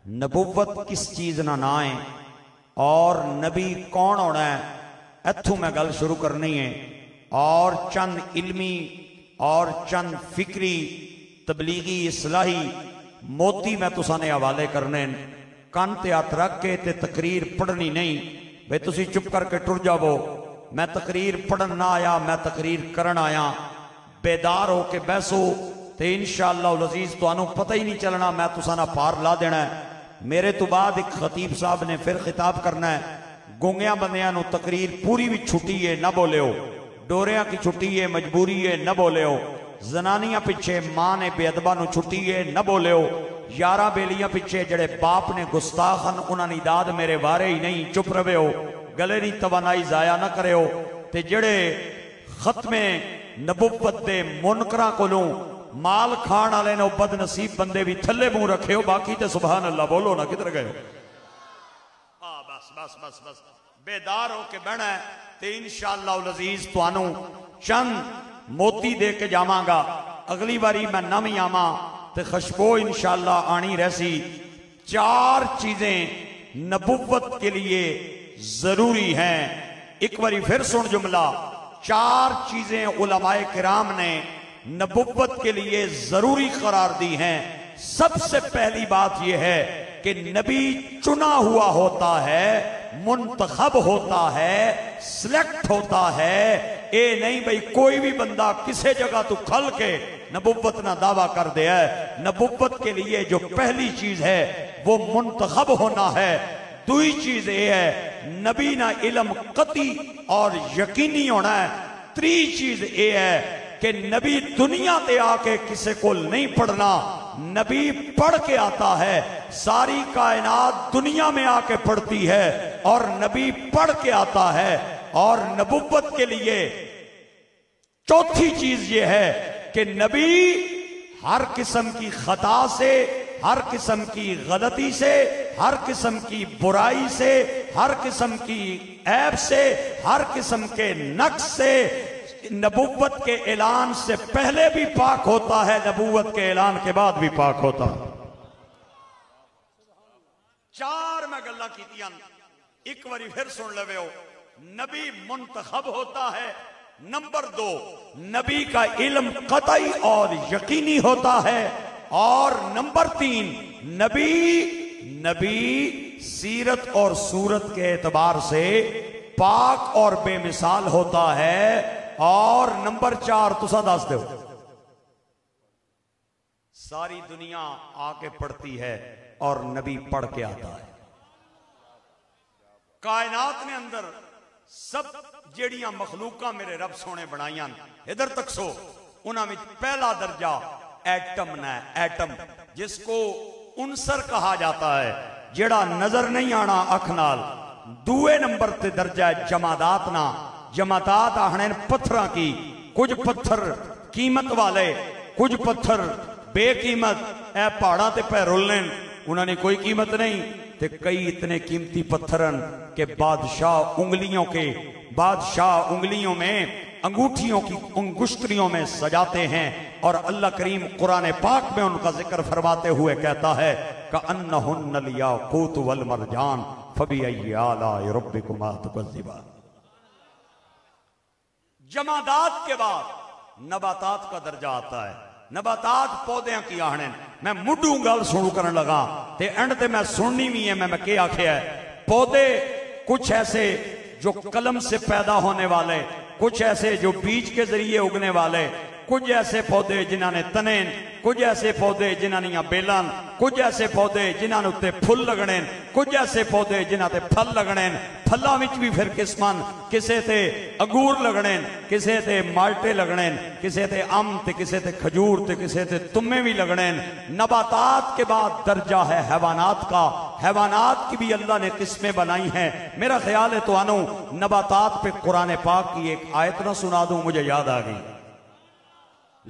نبوت کس چیز نہ نائے اور نبی کون ہونا ہے، اتھوں میں گل شروع کرنی ہے، اور چند علمی اور چند فکری تبلیغی اصلاحی موتی میں تسانے حوالے کرنے، کان تے ہاتھ رکھ کے تے تقریر پڑھنی نہیں بھئی تسی چپ کر کے ٹر جاؤ، میں تقریر پڑھن نہ آیا، میں تقریر کرن آیا، بیدار ہو کے بیسو تے انشاءاللہ العزیز تو انہوں پتہ ہی نہیں چلنا، میں تسانا پار لا دینا ہے۔ میرے تو بعد ایک خطیب صاحب نے پھر خطاب کرنا ہے، گونگیاں بندیاں نو تقریر پوری بھی چھٹی ہے نہ بولے ہو، ڈوریاں کی چھٹی ہے مجبوری ہے نہ بولے ہو، زنانیاں پچھے ماں نے بے ادبہ نو چھٹی ہے نہ بولے ہو، یارہ بیلیاں پچھے جڑے باپ نے گستاخن انہاں نے داد میرے وارے ہی نہیں، چپ روے ہو، گلے نہیں توانائی ضائع نہ کرے ہو، تے جڑے ختم نبوت دے منکراں کولوں مال کھان والے نے بد نصیب بندے بھی تھلے منہ رکھے ہو، باقی تے سبحان اللہ بولو نا کدھر گئے ہو؟ بس بس بس بس بیدار ہو کے بہنا ہے تے انشاءاللہ العزیز تو انہوں چند موتی دے کے جاماں گا، اگلی باری میں نمی آماں تے خشبو انشاءاللہ آنی رہسی۔ چار چیزیں نبوت کے لیے ضروری ہیں، ایک باری پھر سن جملہ، چار چیزیں علماء کرام نے نبوت کے لیے ضروری قرار دی ہیں۔ سب سے پہلی بات یہ ہے کہ نبی چنا ہوا ہوتا ہے، منتخب ہوتا ہے، سلیکٹ ہوتا ہے، اے نہیں بھئی کوئی بھی بندہ کسے جگہ تو کھل کے نبوت نہ دعویٰ کر دے ہے۔ نبوت کے لیے جو پہلی چیز ہے وہ منتخب ہونا ہے۔ دوئی چیز یہ ہے نبی نہ علم قطعی اور یقینی ہونا ہے۔ تری چیز یہ ہے کہ نبی دنیا تے آ کے کسے کو نہیں پڑھنا، نبی پڑھ کے آتا ہے، ساری کائنات دنیا میں آ کے پڑھتی ہے اور نبی پڑھ کے آتا ہے۔ اور نبوت کے لیے چوتھی چیز یہ ہے کہ نبی ہر قسم کی خطا سے، ہر قسم کی غلطی سے، ہر قسم کی برائی سے، ہر قسم کی عیب سے، ہر قسم کے نقص سے، نبوت کے اعلان سے پہلے بھی پاک ہوتا ہے، نبوت کے اعلان کے بعد بھی پاک ہوتا ہے۔ چار میں گلہ کیتیاں، ایک باری پھر سن لوے ہو، نبی منتخب ہوتا ہے۔ نمبر دو، نبی کا علم قطعی اور یقینی ہوتا ہے۔ اور نمبر تین، نبی سیرت اور صورت کے اعتبار سے پاک اور بے مثال ہوتا ہے۔ اور نمبر چار تسا دس دو، ساری دنیا آ کے پڑھتی ہے اور نبی پڑھ کے آتا ہے۔ کائنات میں اندر سب جیڑیاں مخلوقاں میرے رب سونے بنائیاں ادھر تک سو، انہاں میں پہلا درجہ ایٹم نہ، ایٹم جس کو عنصر کہا جاتا ہے، جیڑا نظر نہیں آنا اکھ نال۔ دوے نمبر تے درجہ جمادات نہ، جمادات آہنین پتھراں کی، کچھ پتھر قیمت والے، کچھ پتھر بے قیمت، اے پہاڑاں تے پہ رولن انہوں نے کوئی قیمت نہیں، تے کئی اتنے قیمتی پتھرن کہ بادشاہ انگلیوں میں انگوٹھیوں کی انگشتریوں میں سجاتے ہیں۔ اور اللہ کریم قرآن پاک میں ان کا ذکر فرماتے ہوئے کہتا ہے کَأَنَّهُنَّ الْيَاقُوتُ وَالْمَرْجَانُ فَبِأَيِّ آلَاءِ رَبِّكُمَا تُكَذِّبَانِ۔ جمادات کے بعد نباتات کا درجہ آتا ہے۔ نباتات پودیاں کی آہنیں، میں مڈوں گل سنو کرن لگا تے اینڈ تے میں سننی بھی ہے، میں کیا آکھیا ہے۔ پودے کچھ ایسے جو قلم سے پیدا ہونے والے، کچھ ایسے جو بیج کے ذریعے اگنے والے، کچھ ایسے پودے جنہاں نے تنین، کچھ ایسے پودے جنہاں نے بیلان، کچھ ایسے پودے جنہاں نے تے پھل لگنین، کچھ ایسے پودے جنہاں تے پھل لگنین۔ پھلاں وچ بھی پھر قسمان، کسے تے انگور لگنین، کسے تے مالٹے لگنین، کسے تے ام تے کسے تے کھجور تے کسے تے تمے بھی لگنین۔ نباتات کے بعد درجہ ہے حیوانات کا۔ حیوانات کی بھی اللہ نے قسمیں بنائی ہیں۔ میرا خیال ہے تو انہوں نباتات پہ قرآن پاک کی ایک آیت نہ سنا دوں، مجھے یاد آ گئی۔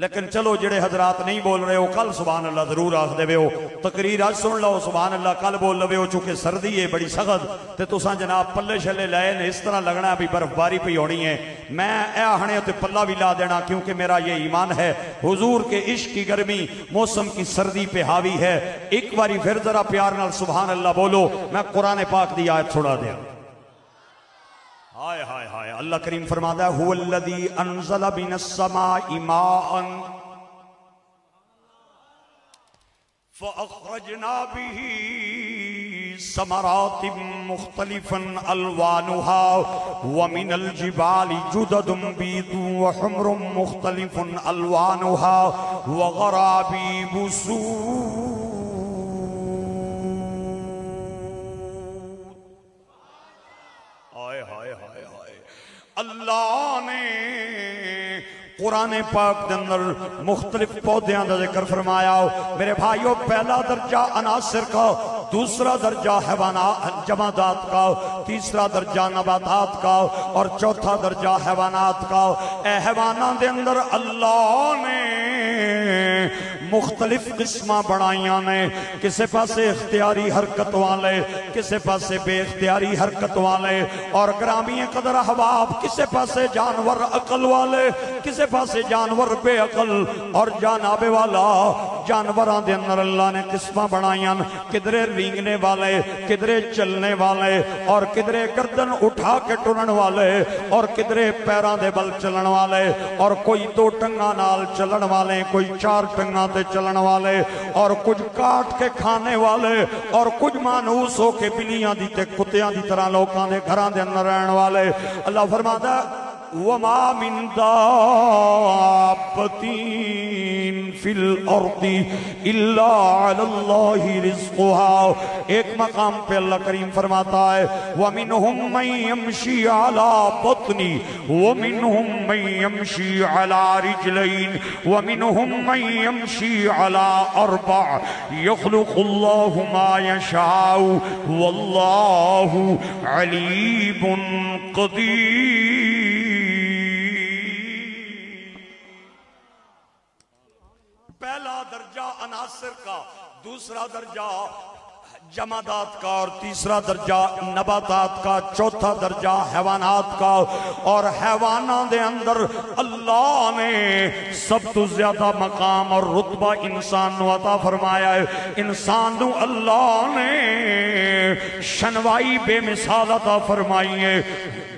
لیکن چلو جڑے حضرات نہیں بول رہے ہو کل سبحان اللہ ضرور آخ دے ہو، تقریر آج سن لو سبحان اللہ کل بول لو ہو، چونکہ سردی ہے بڑی سخت تے تساں جناب پلے شلے لائے نے اس طرح لگنا بھی برف باری پہ ہونی ہے، میں اے آہنے تے پلہ بھی لا دینا کیونکہ میرا یہ ایمان ہے حضور کے عشق کی گرمی موسم کی سردی پہ حاوی ہے۔ ایک باری پھر ذرا پیار نال سبحان اللہ بولو، میں قرآن پاک دی آیت چھوڑا دیا۔ ہائے ہائے ہائے، اللہ کریم فرماتا ہے هو الذی انزل من السماء ماء فاخرجنا به ثمرات مختلفا الوانها ومن الجبال جدد بيض وحمر مختلف الوانها وغرابيب سود۔ اللہ نے قرآن پاک دے اندر مختلف پودیاں دا ذکر فرمایا ہو میرے بھائیو، پہلا درجہ عناصر کا، دوسرا درجہ حیوانات جمادات کا، تیسرا درجہ نباتات کا اور چوتھا درجہ حیوانات کا۔ اے حیوانات دے اندر اللہ نے مختلف قسمہ بڑھائیاں نے، کسے پاسے اختیاری حرکت والے، کسے پاسے بے اختیاری حرکت والے، اور گرامی قدر احباب کسے پاسے جانور عقل والے، کسے پاسے جانور بے عقل اور جاناب والا۔ جانوران دے اندر اللہ نے قسمہ بڑھائیاں، کدرے رینگنے والے، کدرے چلنے والے، اور کدرے گردن اٹھا کے ٹرن والے، اور کدرے پیران دے بل چلن والے، اور کوئی دو ٹنگا نال چلن والے، کوئی چار ٹنگا تے چلن والے، اور کچھ کاٹ کے کھانے والے، اور کچھ مانوس ہو کے بلیاں دی تے کتیاں دی طرح لوکاں دے گھران دے اندر رہن والے۔ اللہ فرماتا ہے وَمَا مِن دَابَّةٍ فِي الْأَرْضِ إِلَّا عَلَى اللَّهِ رِزْقُهَا۔ ایک مقام پہ اللہ کریم فرماتا ہے وَمِنْهُمْ مَنْ يَمْشِي عَلَى بَطْنِ وَمِنْهُمْ مَنْ يَمْشِي عَلَى رِجْلَيْنِ وَمِنْهُمْ مَنْ يَمْشِي عَلَى أَرْبَعٍ يَخْلُقُ اللَّهُ مَا يَشَاءُ وَاللَّهُ عَلِيمٌ قَدِيرٌ۔ پہلا درجہ عناصر کا، دوسرا درجہ جمادات کا، اور تیسرا درجہ نباتات کا، چوتھا درجہ حیوانات کا۔ اور حیوانات دے اندر اللہ نے سب تو زیادہ مقام اور رتبہ انسان نو عطا فرمایا ہے۔ انسان نو اللہ نے شنوائی بے مثال عطا فرمائی ہے،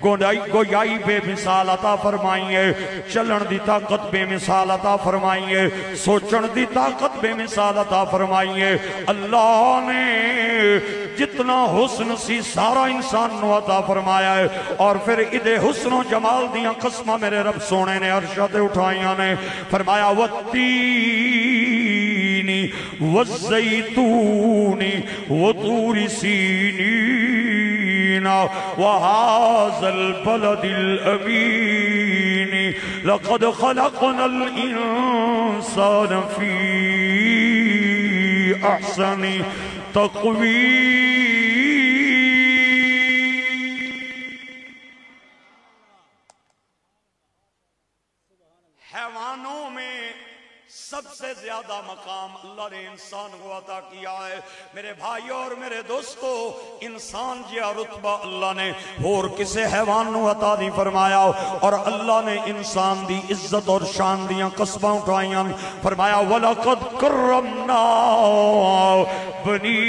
گویائی بے مثال عطا فرمائی ہے، چلن دی طاقت بے مثال عطا فرمائی ہے، سوچن دی طاقت بے مثال عطا فرمائی ہے۔ اللہ نے جتنا حسن سی سارا انسان نو عطا فرمایا ہے، اور پھر ادھے حسن و جمال دیاں قسمہ میرے رب سونے نے عرشہ تے اٹھائیاں نے فرمایا وَالتِّينِ وَالزَّيْتُونِ وَطُورِ سِينِينَ وَهَذَا الْبَلَدِ الْأَمِينِ لَقَدْ خَلَقْنَا الْإِنسَانَ فِي أَحْسَنِ تقویم۔ حیوانوں میں سب سے زیادہ مقام اللہ نے انسان کو عطا کیا ہے۔ میرے بھائیوں اور میرے دوستو، انسان جیا رتبہ اللہ نے اور کسے حیوان نو عطا نہیں فرمایا، اور اللہ نے انسان دی عزت اور شان دیاں قسمہ اٹھائیاں فرمایا وَلَقَدْ كَرَّمْنَا بَنِي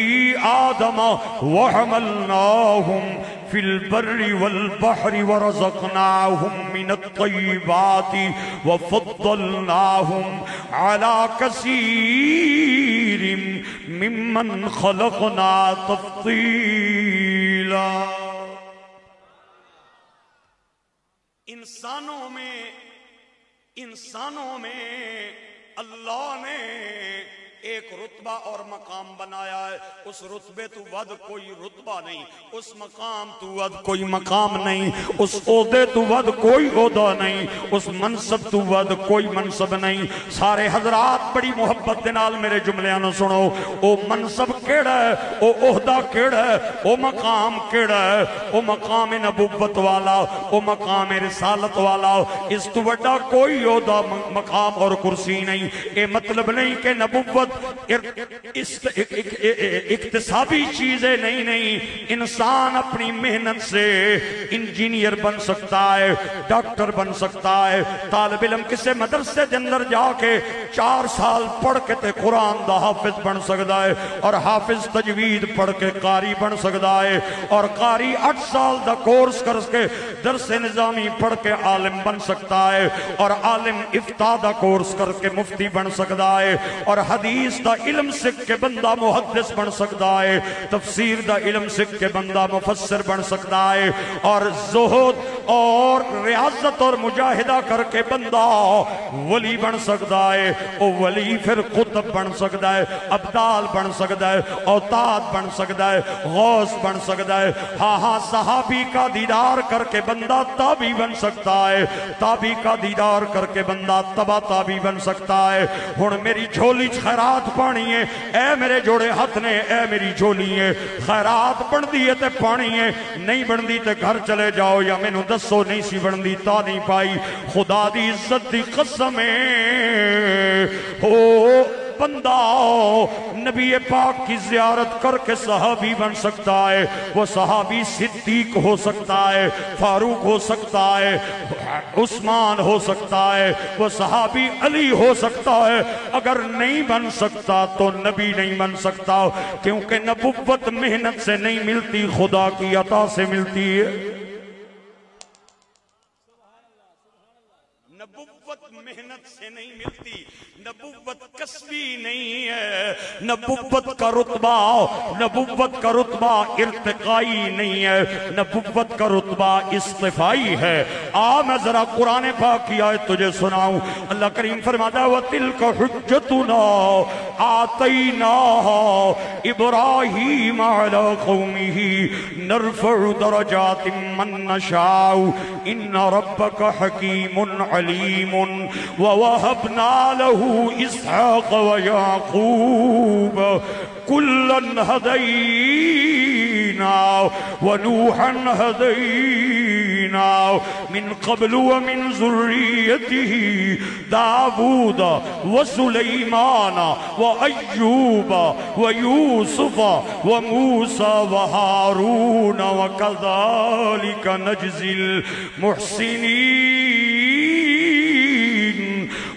آدَمَ وَحَمَلْنَاهُمْ فِي الْبَرِّ وَالْبَحْرِ وَرَزَقْنَاهُمْ مِنَ الطَّيِّبَاتِ وَفَضَّلْنَاهُمْ عَلَى كَثِيرٍ مِّمَّنْ خَلَقْنَا تَفْضِيلًا۔ انسانوں میں اللہ نے ایک رتبہ اور مقام بنایا ہے، اس رتبے تو ود کوئی رتبہ نہیں، اس مقام تو ود کوئی مقام نہیں، اس عہدے تو ود کوئی عہدہ نہیں، اس منصب تو ود کوئی منصب نہیں۔ سارے حضرات بڑی محبت دے نال میرے جملیاں نو سنو، او منصب کیڑا ہے، او عہدہ کیڑا ہے، او مقام کیڑا ہے، او مقام نبوت والا، او مقام رسالت والا، اس تو بڑا کوئی عہدہ مقام اور کرسی نہیں۔ اے مطلب نہیں کہ نبوت اکتسابی چیزیں نہیں، انسان اپنی محنت سے انجینئر بن سکتا ہے، ڈاکٹر بن سکتا ہے، طالب علم کسے مدرسے دے اندر جا کے 4 سال پڑھ کے تے قرآن دا حافظ بن سکتا ہے، اور حافظ تجوید پڑھ کے قاری بن سکتا ہے، اور قاری 8 سال دا کورس کر کے درس نظامی پڑھ کے عالم بن سکتا ہے، اور عالم افتاء دا کورس کر کے مفتی بن سکتا ہے، اور حدیث دا علم سکھ کے بندہ محدث بن سکتا ہے، تفسیر دا علم سکھ کے بندہ مفسر بن سکتا ہے، اور زہد اور ریاضت اور مجاہدہ کر کے بندہ ولی بن سکتا ہے، او ولی پھر قطب بن سکتا ہے، ابدال بن سکتا ہے، اوتاد بن سکتا ہے، غوث بن سکتا ہے۔ ہاں صحابی کا دیدار کر کے بندہ تابعی بن سکتا ہے، تابعی کا دیدار کر کے بندہ تبا تابعی بن سکتا ہے۔ ہن میری جھولی خیرات پانی ہے، اے میرے جوڑے ہاتھ نے، اے میری جھولی ہے، خیرات بن دیئے تے پانی ہے، نہیں بن دی تے گھر چلے جاؤ، یا میں نو دسو نہیں سی بن دی تا نہیں پائی، خدا دی عزت دی قسم ہے ہو بندہ نبی پاک کی زیارت کر کے صحابی بن سکتا ہے، وہ صحابی صدیق ہو سکتا ہے، فاروق ہو سکتا ہے، عثمان ہو سکتا ہے، وہ صحابی علی ہو سکتا ہے۔ اگر نہیں بن سکتا تو نبی نہیں بن سکتا، کیونکہ نبوت محنت سے نہیں ملتی، خدا کی عطا سے ملتی ہے۔ نبوت محنت سے نہیں ملتی، نبوت کسبی نہیں ہے، نبوت کا رتبہ ارتقائی نہیں ہے، نبوت کا رتبہ استفائی ہے۔ میں ذرا قرآن پاک کی آیت تجھے سناؤں، اللہ کریم فرماتا ہے وَتِلْكَ حُجَّتُنَا آتَيْنَاهَا إِبْرَاهِيمَ عَلَىٰ قَوْمِهِ نَرْفَعُ دَرَجَاتٍ مَّن نَّشَاءُ إِنَّ رَبَّكَ حَكِيمٌ عَلِيمٌ وَوَهَبْنَا لَهُ إِسْحَاقَ وَيَعْقُوبَ كُلًّا هَدَيْنَا وَنُوحًا هَدَيْنَا من قبل ومن ذريته داود وسليمان وأيوب ويوسف وموسى وهارون وكذلك نجزي المحسنين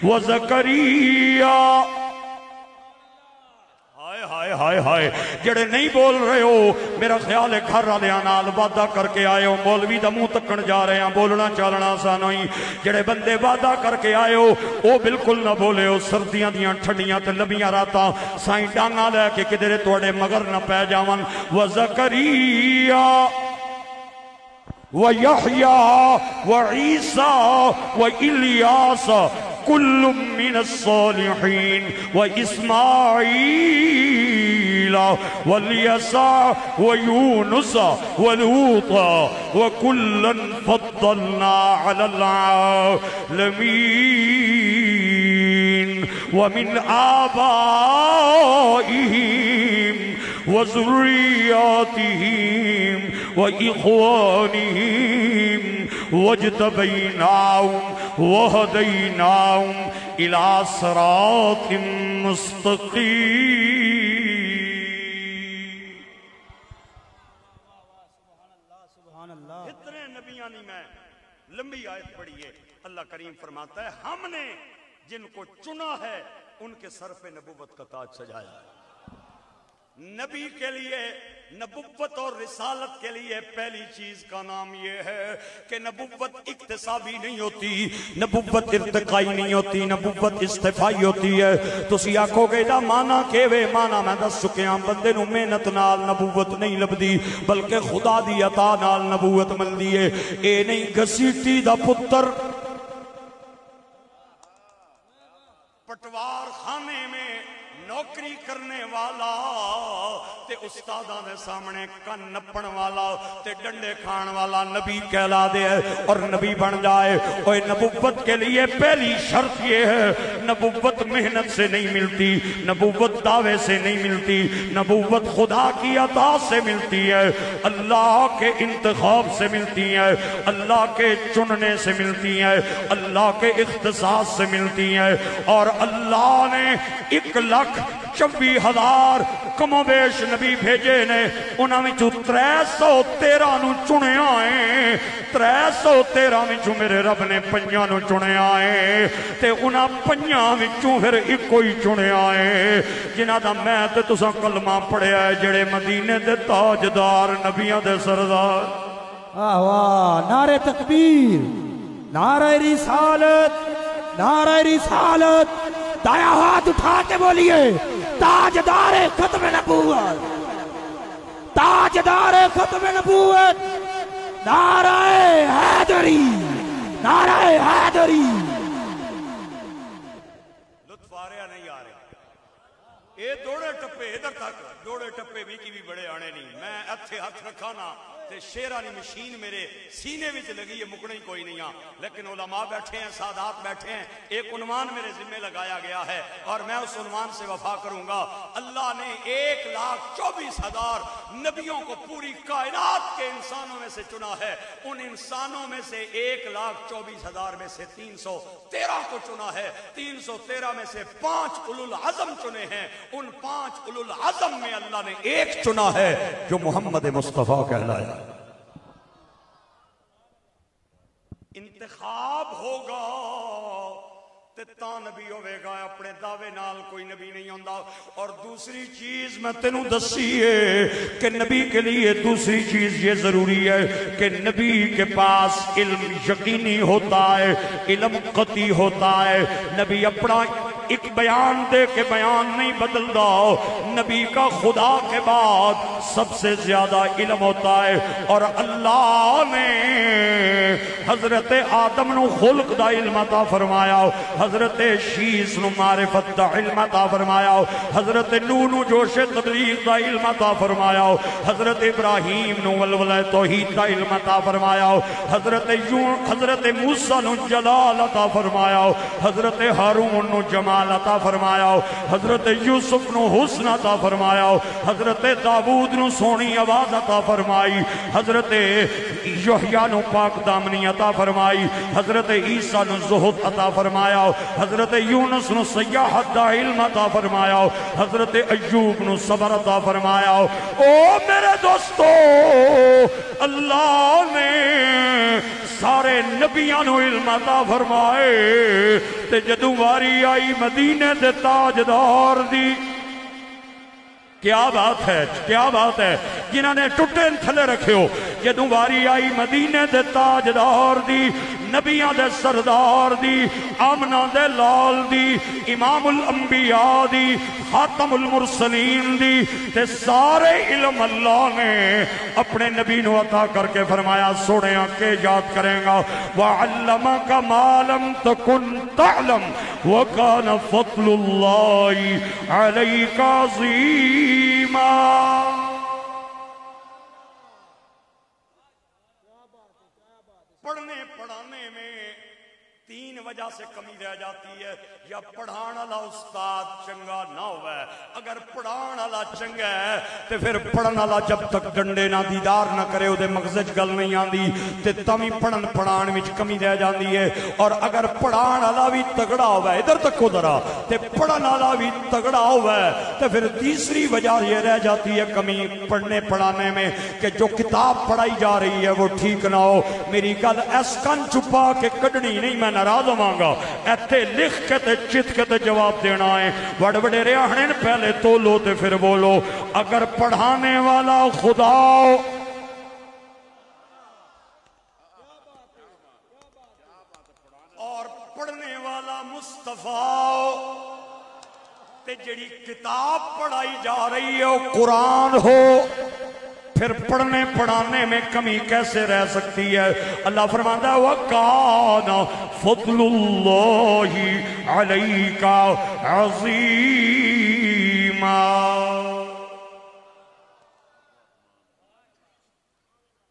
وزكريا۔ ہائے ہائے جڑے نہیں بول رہے ہو، میرا خیال ہے گھر والے نال وعدہ کر کے آئے ہو، مولوی دا منہ تکن جا رہے ہیں، بولنا چالنا آسان ہوئی۔ جڑے بندے وعدہ کر کے آئے ہو وہ بالکل نہ بولے ہو، سردیاں دیاں ٹھنڈیاں تے لمبیاں راتاں سائیں ڈانگا لے کے کدھر تواڈے مگر نہ پے جاون۔ وزکریا ویحییٰ وعیسیٰ والیاس کل من الصالحین واسماعیل والیسع ویونس ولوطا وکلا فضلنا علی العالمین ومن آبائهم وذرياتهم وإخوانهم واجتبيناهم وهديناهم إلى صراط مستقيم۔ سبحان اللہ۔ اتنے نبیانی میں لمبی آیت پڑھی ہے، اللہ کریم فرماتا ہے ہم نے جن کو چنا ہے ان کے سر پہ نبوت کا تاج سجایا ہے۔ نبی کے لیے نبوت اور رسالت کے لیے پہلی چیز کا نام یہ ہے کہ نبوت اکتسابی نہیں ہوتی، نبوت ارتقائی نہیں ہوتی، نبوت استفائی ہوتی ہے۔ تسی آکھو گے دا مانا کیوے؟ مانا میں دس چکیاں، بندے نو محنت نال نبوت نہیں لبدی بلکہ خدا دی عطا نال نبوت ملدی ہے۔ اے نہیں گھسیٹی دا پتر پٹوار خانے میں نوکری استاداں دے سامنے کن نپن والا تے ڈنڈے کھان والا نبی کہلا دے اور نبی بن جائے. اور نبوت کے لیے پہلی شرط یہ ہے نبوت محنت سے نہیں ملتی, نبوت دعوے سے نہیں ملتی, نبوت خدا کی عطا سے ملتی ہے, اللہ کے انتخاب سے ملتی ہے, اللہ کے چننے سے ملتی ہے, اللہ کے اختصاص سے ملتی ہے. اور اللہ نے 1,24,000 کم و بیش نبی بھیجے نے, انہاں وچوں 313 نو چنے آئے, 313 وچوں میرے رب نے 5 نو چنے آئے تے انہاں 5 وچوں پھر ایک ہی چنے آئے جنہاں دا میں تے تساں کلمہ پڑھیا ہے, جڑے مدینے دے تاجدار نبیاں دے سردار. واہ واہ, نعرہ تکبیر, نعرہ رسالت, نعرہ رسالت. دایا ہاتھ اٹھا کے بولیے تاجدار ختم نبوت, تاجدار ختم نبوت, نعرہ حیدری, نعرہ حیدری. لطف آ رہا نہیں آ رہا؟ یہ دوڑے ٹپے ادھر تک, دوڑے ٹپے بھی کی بھی بڑے آنے نہیں. میں اتھے ہاتھ رکھا نا تے شیرانی مشین میرے سینے وچ لگی ہے, مکنے کوئی نہیں ہاں. لیکن علماء بیٹھے ہیں, سادات بیٹھے ہیں, ایک عنوان میرے ذمہ لگایا گیا ہے اور میں اس عنوان سے وفا کروں گا. اللہ نے 1,24,000 نبیوں کو پوری کائنات کے انسانوں میں سے چنا ہے. ان انسانوں میں سے 1,24,000 میں سے 313 کو چنا ہے. 313 میں سے 5 اولو العزم چنے ہیں. ان 5 اولو العزم میں اللہ نے ایک چنا ہے جو محمد مصطفیٰ کہلایا. انتخاب ہوگا تے تا نبی ہوئے گا, اپنے دعوے نال کوئی نبی نہیں ہوندا. اور دوسری چیز میں تینوں دسی ہے کہ نبی کے لیے دوسری چیز یہ ضروری ہے کہ نبی کے پاس علم یقینی ہوتا ہے, علم قطعی ہوتا ہے. نبی اپنا ایک بیان دے کے بیان نہیں بدلدا, نبی کا خدا کے بعد سب سے زیادہ علم ہوتا ہے. اور اللہ نے حضرت آدم نو خلق دا علم عطا فرمایا, حضرت شیس نو معرفت دا علم عطا فرمایا, حضرت نوح نو جوش تبلیغ دا علم عطا فرمایا, حضرت ابراہیم نو ولولہ توحید دا علم عطا فرمایا, حضرت موسیٰ نو جلال عطا فرمایا, حضرت ہارون نو جمال عطا فرمایا, حضرت یوسف نو حسن عطا فرمایا, حضرت داود نو سونی آواز عطا فرمائی, حضرت یحییٰ نو پاک دامنی عطا فرمائی, حضرت عیسیٰ نو زہد عطا فرمایا, حضرت یونس نو سیاحت دا علم عطا فرمایا, حضرت ایوب نو صبر عطا فرمایا. او میرے دوستو, اللہ نے سارے نبیاں نو علم عطا فرمائے تے جدوں واری آئی مدینے دے تاجدار دی. کیا بات ہے, کیا بات ہے, جنہاں نے ٹوٹے تھلے رکھے ہو. جدوں واری آئی مدینے دے تاجدار دی, نبیاں دے سردار دی, آمنہ دے لال دی, امام الانبیاء دی, خاتم المرسلین دی, تے سارے علم اللہ نے اپنے نبی نو عطا کر کے فرمایا سوڑے کے یاد کریں گا. وَعَلَّمَكَ مَا لَمْ تَكُنْ تَعْلَمْ وَكَانَ فَضْلُ اللَّهِ عَلَيْكَ عَظِيمًا. پڑھنے پڑھانے میں 3 وجہ سے کمی رہ جاتی ہے. یا پڑھان والا استاد چنگا نہ ہوئے. اگر پڑھان والا چنگا ہے تے پھر پڑھن والا جب تک ڈنڈے نہ دیدار نہ کرے او دے مغزے چ گل نہیں آندی تے تمی پڑھن پڑھان وچ کمی رہ جاندی ہے. اور اگر پڑھان والا بھی تگڑا ہوئے, ادھر تک ادھر تے پڑھن والا بھی تگڑا ہوئے تے پھر تیسری وجہ یہ رہ جاتی ہے کمی پڑھنے پڑھانے میں کہ جو کتاب پڑھائی جا رہی ہے وہ ٹھیک نہ ہو. میری گل ایس کن چھپا کے کڈنی نہیں, میں ناراض ہوں گا. ایتھے لکھ کے تے چت کے تے جواب دینا ہے. بڑے بڑے ریاحنے پہلے تو لو تے پھر بولو. اگر پڑھانے والا خدا اور پڑھنے والا مصطفیٰ تے جڑی کتاب پڑھائی جا رہی ہے وہ قرآن ہو, پھر پڑھنے پڑھانے میں کمی کیسے رہ سکتی ہے؟ اللہ فرماتا ہے وَكَانَ فَضْلُ اللَّهِ عَلَيْكَ عَظِيمًا.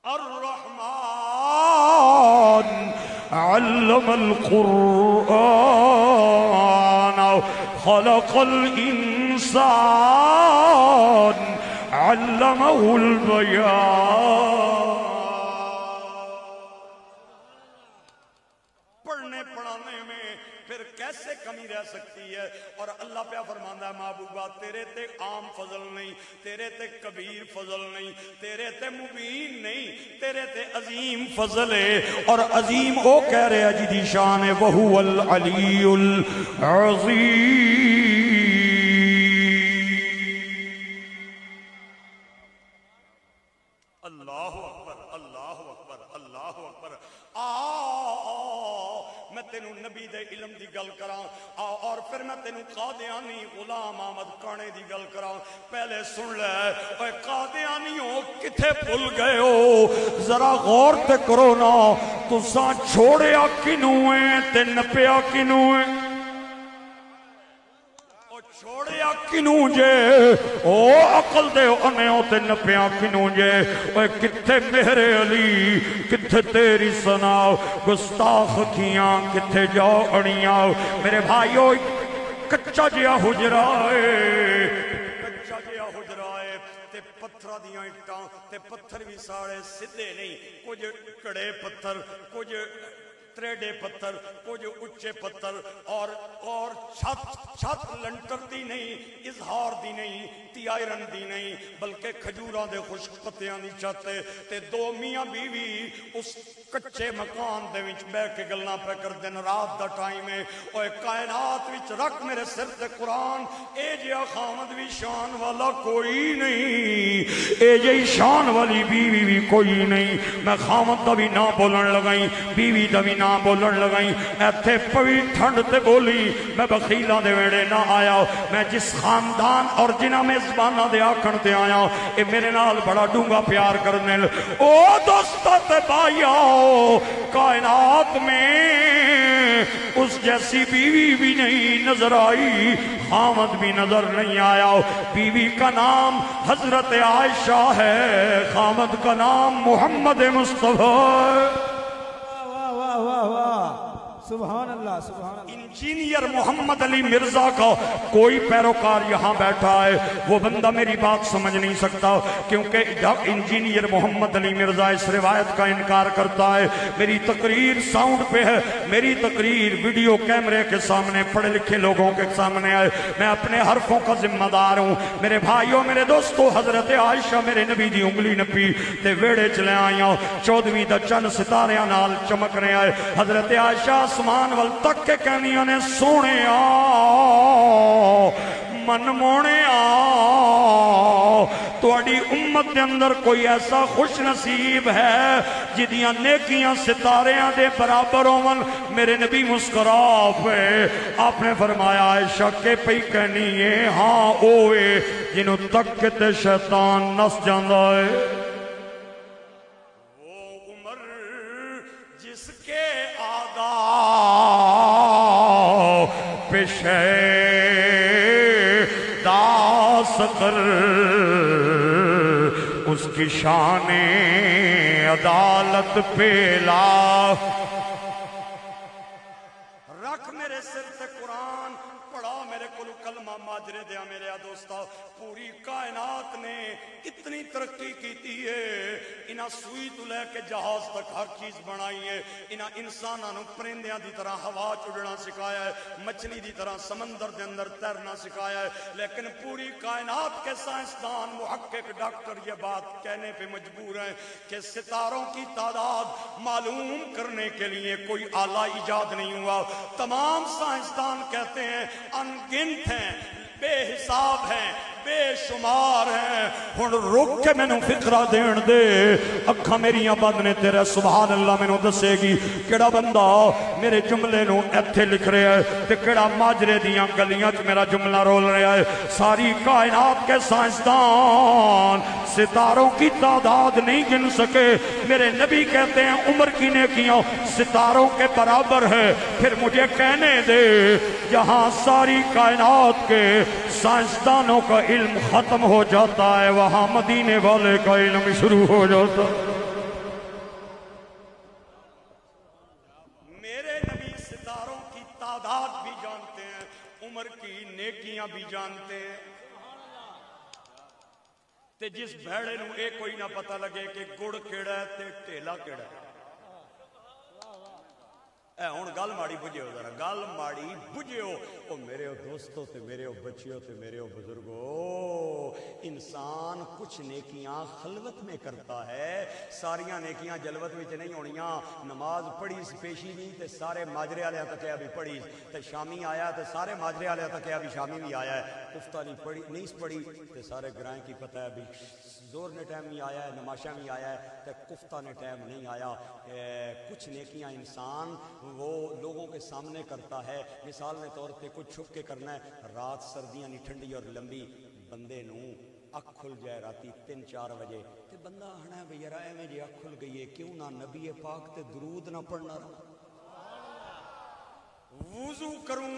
الرحمن علم القرآن خلق الانسان علمه البیان. پڑھنے پڑھانے میں پھر کیسے کمی رہ سکتی ہے؟ اور اللہ پہ فرماندہ ہے محبوبہ تیرے تے عام فضل نہیں، تیرے تے کبیر فضل نہیں، تیرے تے مبین نہیں، تیرے تے عظیم فضل ہے. اور عظیم وہ کہہ رہے ہیں جی دی شان ہے وَهُوَ الْعَلِيُّ الْعَظِيمُ. اللہ اکبر اللہ اکبر اللہ اکبر. میں تینوں نبی دے علم دی گل کراں اور پھر میں تینوں قادیانی غلام احمد کانے دی گل کراں. پہلے سن لے اے قادیانیوں کتھے بھول گئے ہو؟ ذرا غور تے کرو نا. تساں چھوڑیا کنوں ہے تے نپیا کنوں ہے؟ چھوڑیا کنوں جے؟ او عقل دے انہوں تے نپیا کنوں جے؟ اے کتھے میرے علی، کتھے تیری سنا؟ گستاخ کیاں کتھے جاؤ اڑیاں؟ میرے بھائیو کچا جیا حجرائے، کچا جیا حجرائے تے پتھرہ دیاں اٹھاں تے پتھر بھی ساڑے سدھے نہیں، کچھ کڑے پتھر، کچھ تریڈے پتھر، کچھ اچھے پتھر اور چھت لنٹر دی نہیں، اظہار دی نہیں، تیائرن دی نہیں، بلکہ کھجوراں دے خشک پتیاں دی چھتے تے دو میاں بیوی اس کچھے مکان دے وچ بے کے گلنا پہ کر دن. رات دا ٹائم ہے. اوے کائنات وچ رکھ میرے سر تے قرآن. اے جیا خامد بھی شان والا کوئی نہیں، اے جی شان والی بیوی بھی کوئی نہیں. میں خامد دا بھی نہ بولن لگائیں، بیوی دا بھی نہ بولن لگائیں. ایتھے پوی ٹھنڈ تے بولی. میں بخیلہ دے ویڑے نہ آیا. میں جس خاندان اور جنہ میں زبانہ دے آکھن تے آیا اے میرے نال بڑا ڈونگا پیار کرنے لے. او دوستہ تے بھائیو کائنات میں اس جیسی بیوی بھی نہیں نظر آئی، خامد بھی نظر نہیں آیا. بیوی کا نام حضرت عائشہ ہے، خامد کا نام محمد مصطفیٰ. واہ واہ واہ سبحان اللہ سبحان اللہ. انجینئر محمد علی مرزا کا کوئی پیروکار یہاں بیٹھا ہے، وہ بندہ میری بات سمجھ نہیں سکتا کیونکہ انجینئر محمد علی مرزا اس روایت کا انکار کرتا ہے. میری تقریر ساؤنڈ پہ ہے، میری تقریر ویڈیو کیمرے کے سامنے پڑھے لکھے لوگوں کے سامنے آئے. میں اپنے حرفوں کا ذمہ دار ہوں. میرے بھائیوں میرے دوستو حضرت عائشہ میرے نبی دی انگلی نپی تے ویڑے چلے آئیاں. 14ویں دا چند ستاریاں نال چمکنے آئے. حضرت عائشہ آسمان وال تک کے کہنیاں نے سونے من مونے توڑی امت دے اندر کوئی ایسا خوش نصیب ہے جدیاں نیکیاں ستاریاں دے برابر ہون. میرے نبی مسکرا پہ آپ نے فرمایا عائشہ کے پئی کہنی ہے ہاں اوے جنہوں تک کے تے شیطان نس جاندہ ہے. وہ عمر جس کے آگا پیشے داس کر اس کی شان عدالت پہ لا. رکھ میرے سر سے قرآن پڑھا میرے کلو کلمہ ماجرے دیا میرے دوستا. پوری کائنات نے اتنی ترقی کیتی ہے، انہاں سوئی تو لے کے جہاز تک ہر چیز بنائی ہے. انہاں انسانانوں پرندیاں دی طرح ہوا چڑنا سکھایا ہے، مچھلی دی طرح سمندر دے اندر تیرنا سکھایا ہے. لیکن پوری کائنات کے سائنسدان محقق ڈاکٹر یہ بات کہنے پہ مجبور ہیں کہ ستاروں کی تعداد معلوم کرنے کے لیے کوئی آلہ ایجاد نہیں ہوا. تمام سائنسدان کہتے ہیں ان گنت ہیں، بے حساب ہیں، بے شمار ہیں. ہن رک کے میں نو فکرہ دین دے. اکھا میریاں بند نے تیرے سبحان اللہ میں نو دسے گی کیڑا بندہ میرے جملے نو ایتھے لکھ رہا ہے تے کیڑا ماجرے دیاں گلیاں چ میرا جملہ رول رہا ہے. ساری کائنات کے سائنسدان ستاروں کی تعداد نہیں گن سکے. میرے نبی کہتے ہیں عمر کی نیکیاں ستاروں کے برابر ہے. پھر مجھے کہنے دے جہاں ساری کائنات کے سائنسدانوں کا علم ختم ہو جاتا ہے وہاں مدینے والے کا علم شروع ہو جاتا. نیکیاں بھی جانتے ہیں تے جس بھیڑے نو اے کوئی نہ پتہ لگے کہ گڑ کیڑا ہے تے ٹھیلا کیڑا ہے. اے ہن گل ماڑی بجھو ذرا گل ماڑی بجھو او میرے دوستو تے میرے بچیو تے میرے بزرگو. انسان کچھ نیکیاں خلوت میں کرتا ہے, ساریاں نیکیاں جلوت وچ نہیں ہونیاں. نماز پڑھی پیشی نہیں تے سارے ماجرے والے تک ابھی پڑھی تے شامی آیا تے سارے ماجرے والے تک ابھی شامی بھی آیا ہے. کفتہ نہیں پڑھی نہیں پڑھی تے سارے گرائیں کی پتہ ہے ابھی زور نے ٹائم نہیں آیا ہے, نماشہ بھی آیا ہے تے کفتہ نے ٹائم نہیں آیا. کچھ نیکیاں انسان وہ لوگوں کے سامنے کرتا ہے. مثال کے طور پہ کچھ چھپ کے کرنا ہے. رات سردیاں نہیں ٹھنڈی اور لمبی, بندے نو اکھ کھل جائے راتی 3-4 بجے تے بندہ آنا ہے بھئی یار ایویں جی اکھ کھل گئی ہے کیوں نہ نبی پاک تے درود نہ پڑھنا رہا. وضو کروں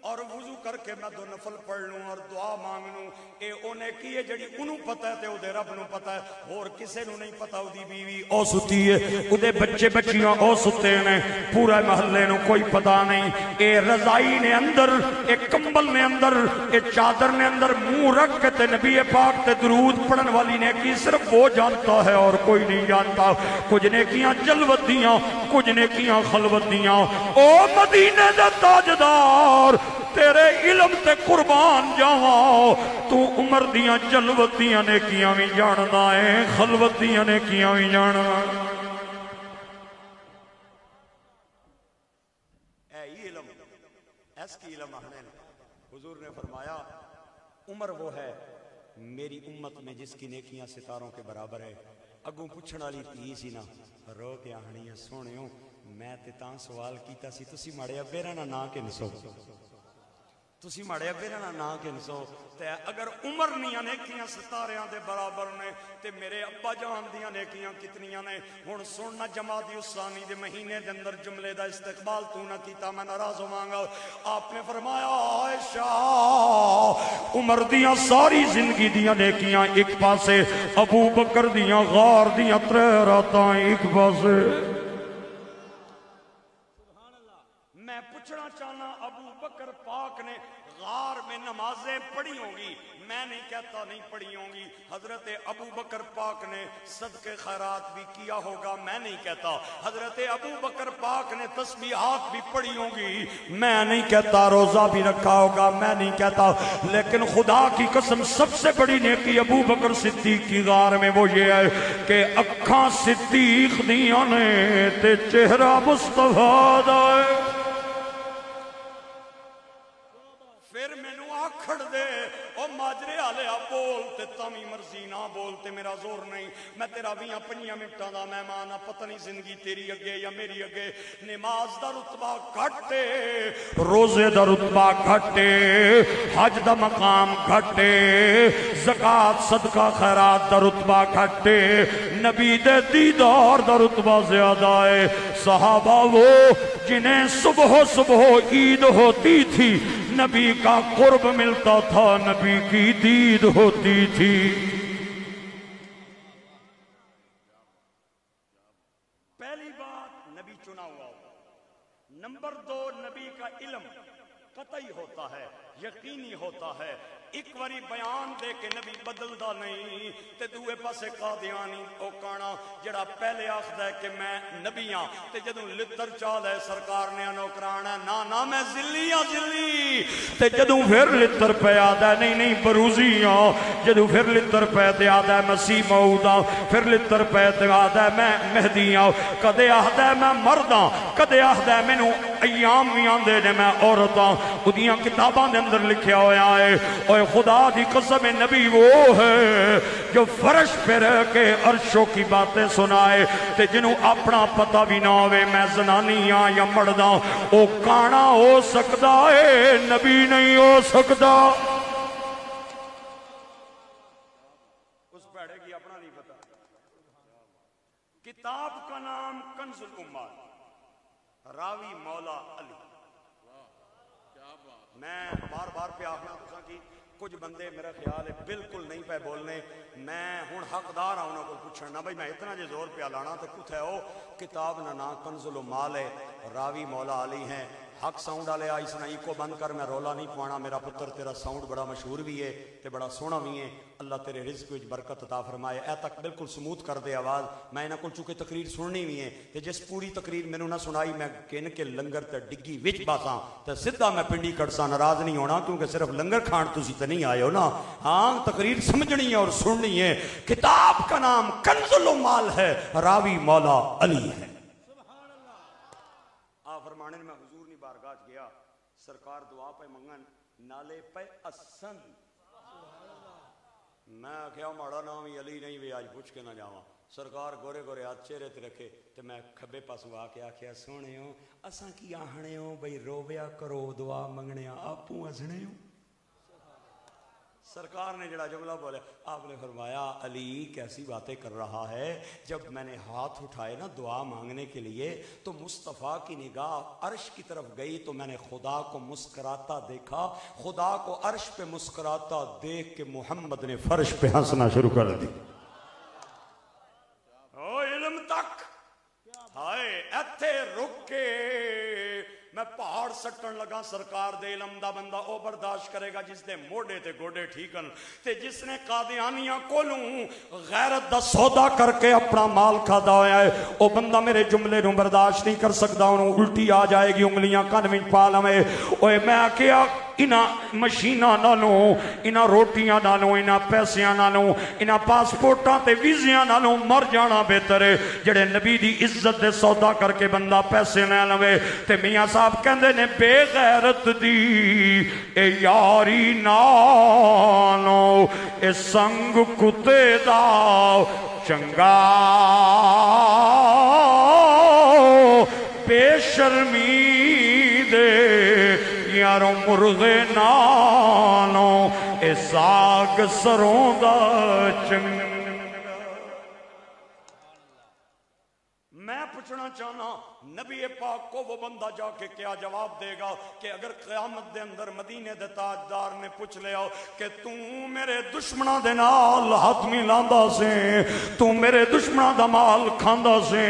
اور وضو کر کے میں 2 نفل پڑھ لوں اور دعا مانگ لوں, اے اونے کی ہے جڑی انہوں پتہ ہے تے او دے رب نو پتہ ہے. اور کسے نو نہیں پتہ او دی بیوی او ستی ہے, او دے بچے بچیاں او ستے نے, پورا محلے نو کوئی پتہ نہیں. اے رضائی نے اندر, اے کمبل نے اندر, اے چادر نے اندر منہ رکھ کے تے نبی پاک تے درود پڑھن والی نے کی صرف وہ جانتا ہے اور کوئی نہیں جانتا. کچھ نیکیاں جلوت دیاں, کچھ نیکیاں خلوت دیاں. او مدینے دا تاجدار تیرے علم تے قربان جاواں, تو عمر دیاں جلوت دیاں نیکیاں بھی جاندا ہے, خلوت دیاں نیکیاں بھی جاندا. اے علم اس کی علم آنے. حضور نے فرمایا عمر وہ ہے میری امت میں جس کی نیکیاں ستاروں کے برابر ہے. اگوں پوچھن والی تھی سی نا رو کے آہنی ہے سونیو میں تے تاں سوال کیتا سی تسی ماڑے ابے دا نام کنسو, تسی ماڑے ابے دا نام کنسو. تے اگر عمر نیاں نیکیاں ستاریاں دے برابر نے تے میرے ابا جان دیاں نیکیاں کتنیاں نے. ہن سننا جمادی الثانی دے مہینے دے اندر جملے دا استقبال تو نہ کیتا میں ناراض ہوواں گا. آپ نے فرمایا عائشہ عمر دیاں ساری زندگی دیاں نیکیاں ایک پاسے, ابو بکر دیاں غار دیاں 3 راتاں ایک پاسے. میں پوچھنا چاہنا ابو بکر پاک نے غار میں نمازیں پڑھی ہوں گی, میں نہیں کہتا نہیں پڑھی ہوں گی. حضرت ابو بکر پاک نے صدقے خیرات بھی کیا ہوگا, میں نہیں کہتا. حضرت ابو بکر پاک نے تسبیحات بھی پڑھی ہوں گی, میں نہیں کہتا. روزہ بھی رکھا ہوگا, میں نہیں کہتا. لیکن خدا کی قسم سب سے بڑی نیکی ابو بکر صدیق کی غار میں وہ یہ ہے کہ اکھاں صدیق دیاں نے تے چہرہ مصطفیٰ دا ہے. پھر مینوں آکھڑ دے او ماجرے آلے آ بول تے تامی مرضی نہ بول تے میرا زور نہیں. میں تیرا 20-25 منٹاں دا مہمان ہاں, پتہ نہیں زندگی تیری اگے یا میری اگے. نماز دا رتبہ گھٹ ہے, روزے دا رتبہ گھٹ ہے, حج دا مقام گھٹ ہے, زکات صدقہ خیرات دا رتبہ گھٹ ہے, نبی دے دیدار دا رتبہ زیادہ ہے. صحابہ وہ جنہیں صبح صبح عید ہوتی تھی نبی کا قرب ملتا تھا, نبی کی دید ہوتی تھی. پہلی بات نبی چنا ہوا ہوتا. نمبر 2 نبی کا علم قطعی ہوتا ہے, یقینی ہوتا ہے. ایک واری بیان دے کے نبی بدلدا نہیں تے دوے پاسے قادیانی او کانا جڑا پہلے آخدا ہے کہ میں نبی ہاں تے جدوں لتر چال ہے سرکار نے نوکرانا نا میں ذلی ہاں ذلی تے جدوں پھر لتر پہ آدا ہے نہیں بروزی ہاں, جدوں پھر لتر پہ تے آدا ہے مسیح موعود ہاں, پھر لتر پہ تے آدا ہے میں مہدی ہاں, کدے آخدا ہے میں مرد ہاں, کدے آخدا ہے مینوں ایام بھی آندے نے میں عورت ہاں. اودیاں کتاباں دے اندر لکھیا ہویا ہے. اوے خدا دی قسم نبی وہ ہے جو فرش پہ رہ کے عرشوں کی باتیں سنائے تے جنہوں اپنا پتہ بھی نہ ہوئے میں زنانی ہاں یا مرداں, او کانا ہو سکدا ہے نبی نہیں ہو سکدا. اس پیڑے کی اپنا نہیں پتا. کتاب کا نام کنز الامہ, راوی مولا علی. میں بار بار پہ آخنا تساں کی کچھ بندے میرا خیال ہے بالکل نہیں پہ بولنے. میں ہن حقدار ہوں انہوں کو پوچھنا بھائی میں اتنا جے زور پہ لانا تو کچھ ہے وہ کتاب نا کنز الامال ہے, راوی مولا علی ہیں, حق ساؤنڈ والے آئی سنا ایکو بند کر میں رولا نہیں پوانا میرا پتر تیرا ساؤنڈ بڑا مشہور بھی ہے تے بڑا سونا بھی ہے اللہ تیرے رزق وچ برکت عطا فرمائے اے تک بالکل سموتھ کر دے آواز میں انہاں کول چونکہ تقریر سننی بھی ہے تے جس پوری تقریر مینوں نہ سنائی میں کن کے لنگر تے ڈگی وچ باساں تے سیدھا میں پنڈی کڑساں ناراض نہیں ہونا کیونکہ صرف لنگر کھان تسی تے نہیں آئے ہو نا ہاں تقریر سمجھنی ہے اور سننی ہے کتاب کا نام کنز المال ہے راوی مولا علی ہے فرمانے میں حضور نہیں بارگاہ گیا سرکار دعا پہ منگن نالے پہ اسن میں کیا ماڑا نام ہی علی نہیں بھی آج پوچھ کے نہ جاواں سرکار گورے گورے ہاتھ چہرے تے رکھے تے میں کھبے پاس وا کے آکھیا سونے ہو اساں کی آہنے ہو بھئی رویا کرو دعا منگنے آپوں ہسنے ہو سرکار نے جڑا جملہ بولے آپ نے فرمایا علی کیسی باتیں کر رہا ہے جب میں نے ہاتھ اٹھائے نا دعا مانگنے کے لیے تو مصطفیٰ کی نگاہ عرش کی طرف گئی تو میں نے خدا کو مسکراتا دیکھا خدا کو عرش پہ مسکراتا دیکھ کے محمد نے فرش پہ ہنسنا شروع کر دی او علم تک ہائے ایتھے رک کے میں پہاڑ سٹن لگا سرکار دے علم دا بندہ او برداشت کرے گا جس دے موڑے تے گوڑے ٹھیکن تے جس نے قادیانیاں کولوں غیرت دا سودا کر کے اپنا مال کھادا ہویا ہے او بندہ میرے جملے نوں برداشت نہیں کر سکدا انہوں الٹی آ جائے گی انگلیاں کن وچ پا لویں اوے میں کیا انہاں مشیناں نالوں انہاں روٹیاں نالوں انہاں پیسیاں نالوں انہاں پاسپورٹاں تے ویزیاں نالوں مر جانا بہتر ہے جڑے نبی دی عزت دے سودا کر کے بندہ پیسے نہ لوے تے میاں صاحب کہندے نے بے غیرت دی اے یاری نالوں اے سنگ کتے دا چنگا بے شرمی دے یاروں مرغے نالوں اے ساگ سروں دا چنگا میں پوچھنا چاہنا نبی پاک کو وہ بندہ جا کے کیا جواب دے گا کہ اگر قیامت دے اندر مدینے دے تاجدار نے پوچھ لیا کہ تو میرے دشمنہ دے نال ہاتھ ملاندہ سے تو میرے دشمنہ دا مال کھاندہ سے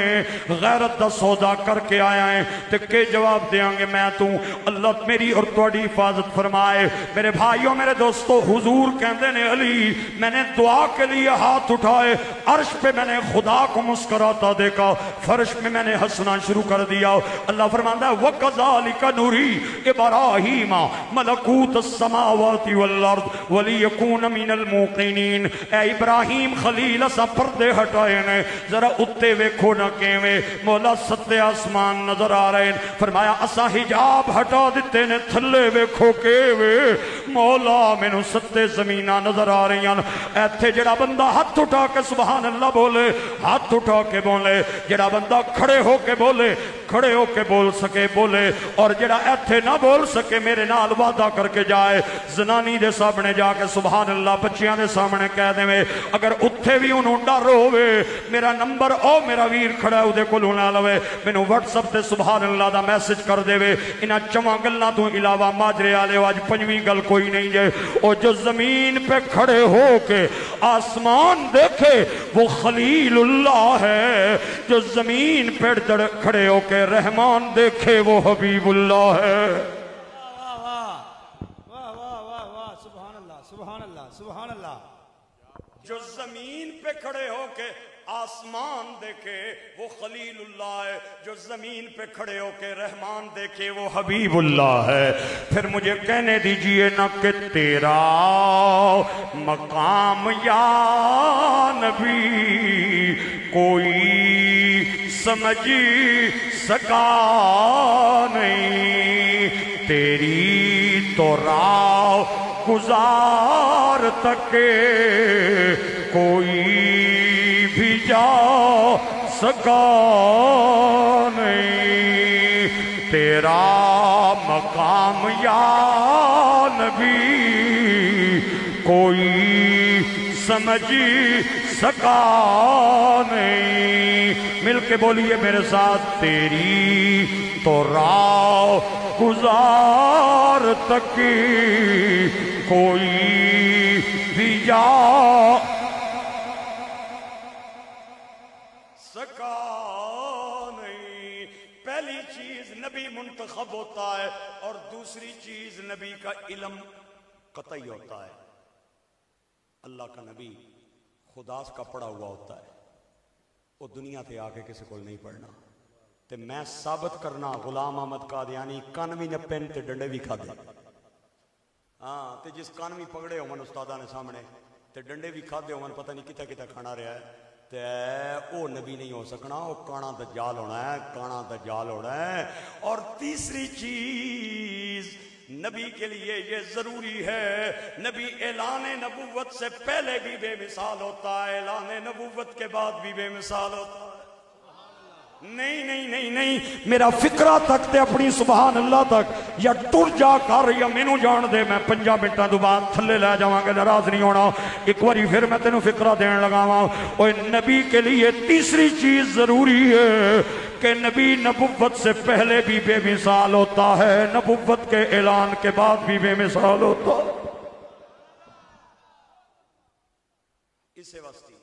غیرت دا سودا کر کے آیا ہے تو کہ جواب دیاں گے میں تو اللہ میری اور توڑی حفاظت فرمائے میرے بھائیوں میرے دوستو حضور کہندے نے علی میں نے دعا کے لیے ہاتھ اٹھائے عرش پہ میں نے خدا کو مسکراتا دیکھا فرش میں نے ہنسنا شروع کر دیا اللہ فرماتا ہے وَكَذَلِكَ نُرِي إِبْرَاهِيمَ مَلَكُوتَ السَّمَاوَاتِ وَالْأَرْضِ وَلِيَكُونَ مِنَ الْمُوقِنِينَ اے ابراہیم خلیل اسا پردے ہٹائے نے ذرا اتے ویکھو نہ کیویں مولا ستے آسمان نظر آ رہے ہیں فرمایا اسا حجاب ہٹا دیتے نے تھلے ویکھو کیویں مولا مینوں ستے زمیناں نظر آ رہی ہیں ایتھے جڑا بندہ ہاتھ اٹھا کے سبحان اللہ بولے ہاتھ اٹھا کے بولے جڑا بندہ کھڑے ہو کے بولے کھڑے ہو کے بول سکے بولے اور جڑا ایتھے نہ بول سکے میرے نال وعدہ کر کے جائے زنانی دے سامنے جا کے سبحان اللہ بچیاں دے سامنے کہہ دے میں اگر اتھے بھی انہوں ڈر ہوئے میرا نمبر او میرا ویر کھڑا ہے دے کو لونا لوے مینوں واٹس اپ تے سبحان اللہ دا میسج کر دے وے انہاں چواں گلاں تو علاوہ ماجرے والے آج پنجویں گل کوئی نہیں جے او جو زمین پہ کھڑے ہو کے آسمان دیکھے وہ خلیل اللہ ہے جو زمین پہ کھڑے ہو کے رحمان دیکھے وہ حبیب اللہ ہے واہ واہ واہ واہ سبحان اللہ سبحان اللہ سبحان اللہ جو زمین پہ کھڑے ہو کے آسمان دیکھے وہ خلیل اللہ ہے جو زمین پہ کھڑے ہو کے رحمان دیکھے وہ حبیب اللہ ہے پھر مجھے کہنے دیجئے نہ کہ تیرا مقام یا نبی کوئی سمجھ سکا نہیں تیری تو راہ گزار تک کوئی بھی جا سکا نہیں تیرا مقام یا نبی کوئی سمجھ سکا نہیں مل کے بولیے میرے ساتھ تیری تو راہ گزار تک کوئی بھی جا سکا نہیں پہلی چیز نبی منتخب ہوتا ہے اور دوسری چیز نبی کا علم قطعی ہوتا ہے. اللہ کا نبی خدا کا پڑھا ہوا ہوتا ہے, وہ دنیا تے آ کے کسی کو نہیں پڑھنا. تے میں ثابت کرنا غلام احمد قادیانی کن بھی نپن تے ڈنڈے بھی کھا دے. ہاں تے جس کن بھی پکڑے ہو من استادہ نے سامنے تے ڈنڈے بھی کھا دے ہو من پتہ نہیں کتا کتا کھانا رہا ہے, تے او نبی نہیں ہو سکنا, وہ کانا دجال ہونا ہے, کانا دجال ہونا ہے. اور تیسری چیز نبی کے لیے یہ ضروری ہے, نبی اعلان نبوت سے پہلے بھی بے مثال ہوتا ہے, اعلان نبوت کے بعد بھی بے مثال ہوتا ہے. نہیں نہیں نہیں نہیں, میرا فکرہ تک تے اپنی سبحان اللہ تک یا ٹر جا کر یا مینوں جان دے, میں 5 منٹاں تو بعد تھلے لے جاواں گا, ناراض نہیں ہونا. ایک باری پھر میں تینوں فکرہ دین لگاواں. اوے نبی کے لیے تیسری چیز ضروری ہے کہ نبی نبوت سے پہلے بھی بے مثال ہوتا ہے, نبوت کے اعلان کے بعد بھی بے مثال ہوتا ہے. اسے واسطے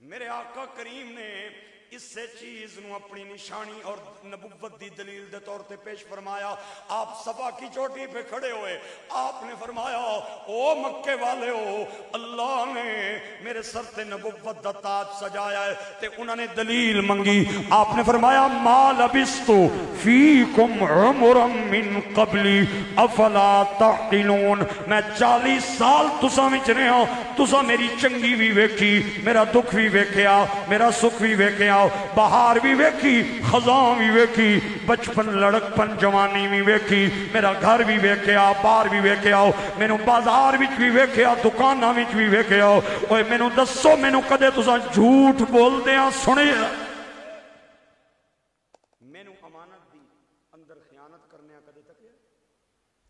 میرے آقا کریم نے اس سے چیز نو اپنی نشانی اور نبوت دی دلیل دے طور تے پیش فرمایا. آپ صفا کی چوٹی پہ کھڑے ہوئے, آپ نے فرمایا او مکے والے ہو, اللہ نے میرے سر تے نبوت دا تاج سجایا ہے. تے انہوں نے دلیل منگی, آپ نے فرمایا ما لبستو فیکم عمرا من قبلی افلا تعقلون. میں 40 سال تساں وچ رہا, تساں میری چنگی بھی ویکھی, میرا دکھ بھی ویکھیا, میرا سکھ بھی ویکھیا, بہار بھی ویکھی, خزاں بھی ویکھی, بچپن لڑکپن جوانی بھی ویکھی, میرا گھر بھی ویکھیا, بار بھی ویکھیا, مینوں بازار وچ بھی ویکھیا, دکاناں وچ بھی ویکھیا. اوے مینوں دسو مینوں کدے تساں جھوٹ بولدیاں سنیا؟ مینوں امانت دی اندر خیانت کرنے کدے تکیا؟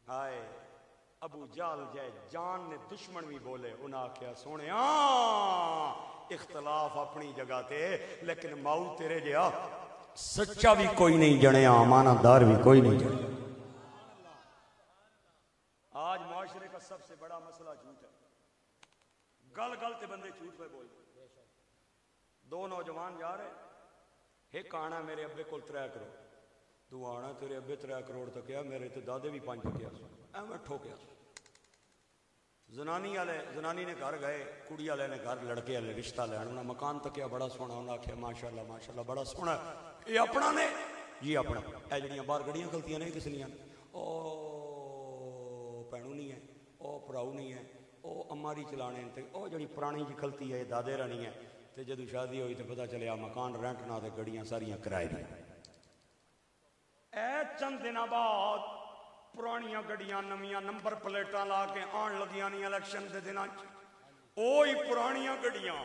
ہائے ابو جہل جے جان نے دشمن بھی بولے, انہاں آکھیا سونیا اختلاف اپنی جگہ تے, لیکن ماؤ تیرے جیا سچا بھی کوئی نہیں جنیا, امانت دار بھی کوئی نہیں جنیا. آج معاشرے کا سب سے بڑا مسئلہ جھوٹ ہے. گل گل تے بندے جھوٹ پہ بولتے. 2 نوجوان جا رہے, ایک آنا میرے ابے کول 3 کروڑ, تو آنا تیرے ابے 3 کروڑ تک کیا, میرے تے دادے بھی 5 تکیا, میں ٹھوکیا. زنانی نے گھر گئے, کڑی والے نے گھر لڑکے والے رشتہ لین, انہیں مکان تکیا بڑا سونا, انہیں آخیا ماشاءاللہ بڑا سونا, یہ اپنا نے جی اپنا. اے جڑیاں باہر گڑیاں کھلتیاں نے کس لیاں, او بھینوں نہیں ہے, او پراؤ نہیں ہے, او اماری چلانے, او جڑی پرانی جی کھلتی ہے دادے رانی ہے. تے جدو شادی ہوئی تو پتہ چلیا مکان رینٹ نہ تے گڑیاں ساریاں کرائے دی. اے چند دن بعد پرانیاں گڑیاں نمیاں نمبر پلیٹاں لا کے آن لگیاں نہیں الیکشن دے دناں, اوہی پرانیاں گڑیاں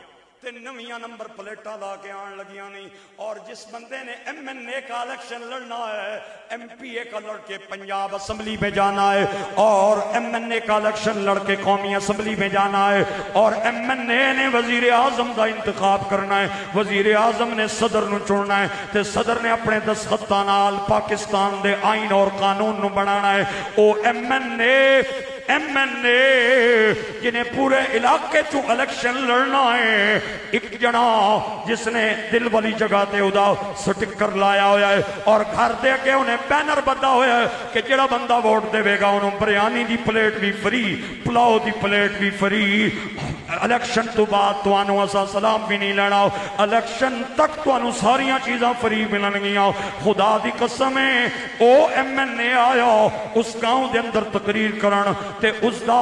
تے نمیاں نمبر پلیٹاں لا کے آن لگیاں نہیں. اور جس بندے نے MNA کا الیکشن لڑنا ہے, MPA کا لڑ کے پنجاب اسمبلی میں جانا ہے, اور MNA کا الیکشن لڑ کے قومی اسمبلی میں جانا ہے, اور MNA نے وزیر اعظم دا انتخاب کرنا ہے, وزیر اعظم نے صدر نو چننا ہے, تے صدر نے اپنے دستخطاں نال پاکستان دے آئین اور قانون نو بنانا ہے. او MNA جنہیں پورے علاقے تو الیکشن لڑنا ہے, ایک جنا جس نے دل والی جگہ تے ادا سٹکر لایا ہویا ہے, اور گھر دے کے انہیں بینر بدا ہویا ہے کہ جڑا بندہ ووٹ دے گا انہوں بریانی دی پلیٹ بھی فری, پلاؤ دی پلیٹ بھی فری. الیکشن تو بعد تو آنو اسا سلام بھی نہیں لینا, الیکشن تک تو آنو ساریاں چیزاں فری ملن گیا. خدا دی قسم ہے او MNA آیا اس گاؤں دے اندر تقریر کرن, تے اس دا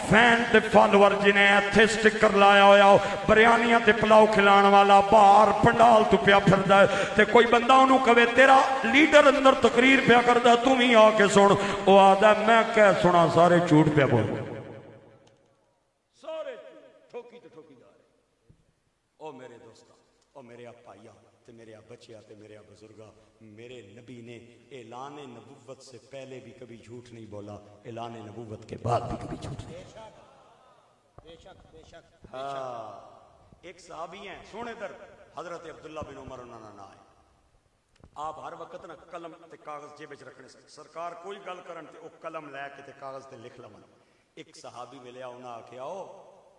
فین تے فالور جنہیں ایتھے سٹکر لایا ہویا بریانیاں تے پلاؤ کھلان والا باہر پنڈال تو پیا پھردا ہے, تے کوئی بندہ انہوں کہے تیرا لیڈر اندر تقریر پیا کردا, تم ہی آ کے سن. وہ آدھا میں کہہ سنا سارے جھوٹ پیا بول, سارے ٹھوکی تو ٹھوکی جا رہے. او میرے دوستا, او میرے پائیا تے میرے بچیا تے میرے بزرگا, میرے نبی نے اعلان نبوت سے پہلے بھی کبھی جھوٹ نہیں بولا, اعلان نبوت کے بعد بھی کبھی جھوٹ نہیں. ہاں ایک صحابی ہیں سونے در, حضرت عبداللہ بن عمر انہوں نے آئے. آپ ہر وقت نا قلم تے کاغذ جیب وچ رکھنے, سرکار کوئی گل کرن تے او قلم لے کے تے کاغذ تے لکھ لون. ایک صحابی ملیا, انہاں آکھیا او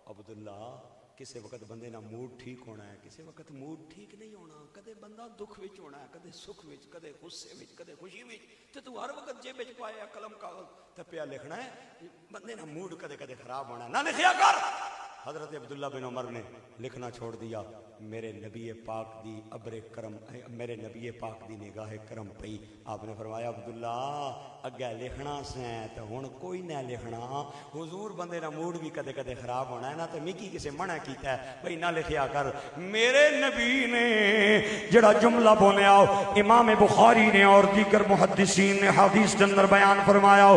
عبداللہ کسی وقت بندے نا موڈ ٹھیک ہونا ہے، کسی وقت موڈ ٹھیک نہیں ہونا، کدے بندہ دکھ وچ ہونا ہے، کدے سکھ وچ، کدے غصے وچ، کدے خوشی وچ، تے تو ہر وقت جیب وچ پایا قلم کاغذ تے پیا لکھنا ہے، بندے نا موڈ کدے کدے خراب ہونا ہے، نہ لکھیا کر۔ حضرت عبداللہ بن عمر نے لکھنا چھوڑ دیا، میرے نبی پاک دی ابر کرم، میرے نبی پاک دی نگاہ کرم پئی۔ آپ نے فرمایا عبداللہ اگے لکھنا سیں تو ہن کوئی نہ لکھنا، حضور بندے نا موڈ بھی کدے کدے خراب ہونا ہے نا، تے مکی کسے منع کیتا ہے بھئی نہ لکھیا کر۔ میرے نبی نے جڑا جملہ بولیا امام بخاری نے اور دیگر محدثین نے حدیث کے اندر بیان فرمایا،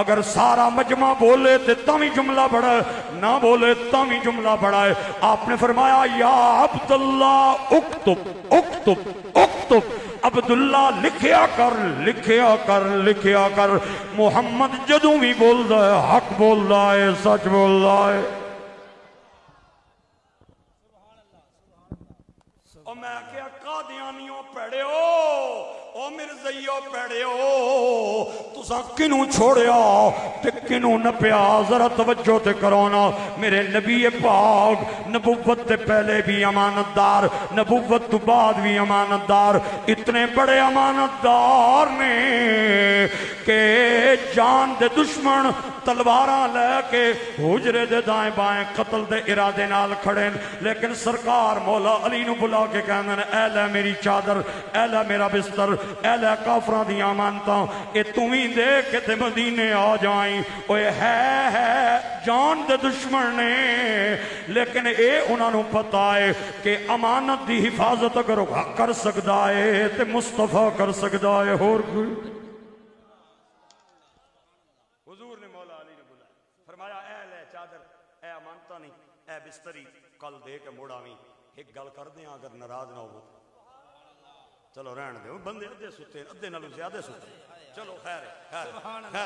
اگر سارا مجمع بولے تے تاں جملہ بڑا ہے، نہ بولے تاں جملہ بڑا ہے۔ آپ نے فرمایا یا عبداللہ اکتب اکتب اکتب، عبداللہ لکھیا کر لکھیا کر لکھیا کر، محمد جدوں بھی بولدا ہے حق بولدا ہے، سچ بولدا ہے۔ اور میں کیا قادیانیوں پیڑے ہو، او مرزیو پیڑے ہو، تساں کنوں چھوڑیا تے کنوں نپیا، ذرا توجہ تے کرونا۔ میرے نبی پاک نبوت تے پہلے بھی امانت دار، نبوت تو بعد بھی امانت دار، اتنے بڑے امانت دار نے کہ جان دے دشمن تلواراں لے کے حجرے دے دائیں بائیں قتل دے ارادے نال کھڑے، لیکن سرکار مولا علی نو بلا کے کہندے نے اے لے میری چادر، اے لے میرا بستر، اے لے کافراں دی امانتاں، اے تمہیں دے کے تے مدینے آ جائیں۔ اوے ہے جان دے دشمن نے، لیکن اے انہاں نو پتہ ہے کہ امانت دی حفاظت اگر کر سکدا ہے تے مصطفیٰ کر سکدا ہے، اور کوئی۔ حضور نے مولا علی نے بلایا، فرمایا اے لے چادر، اے امانتاں نہیں، اے بستری، کل دے کے موڑاویں۔ ایک گل کر دیاں اگر ناراض نہ ہو، چلو رہن دے، بندے ادھے ستے ادھے نالوں زیادہ ستے، چلو خیر ہے خیر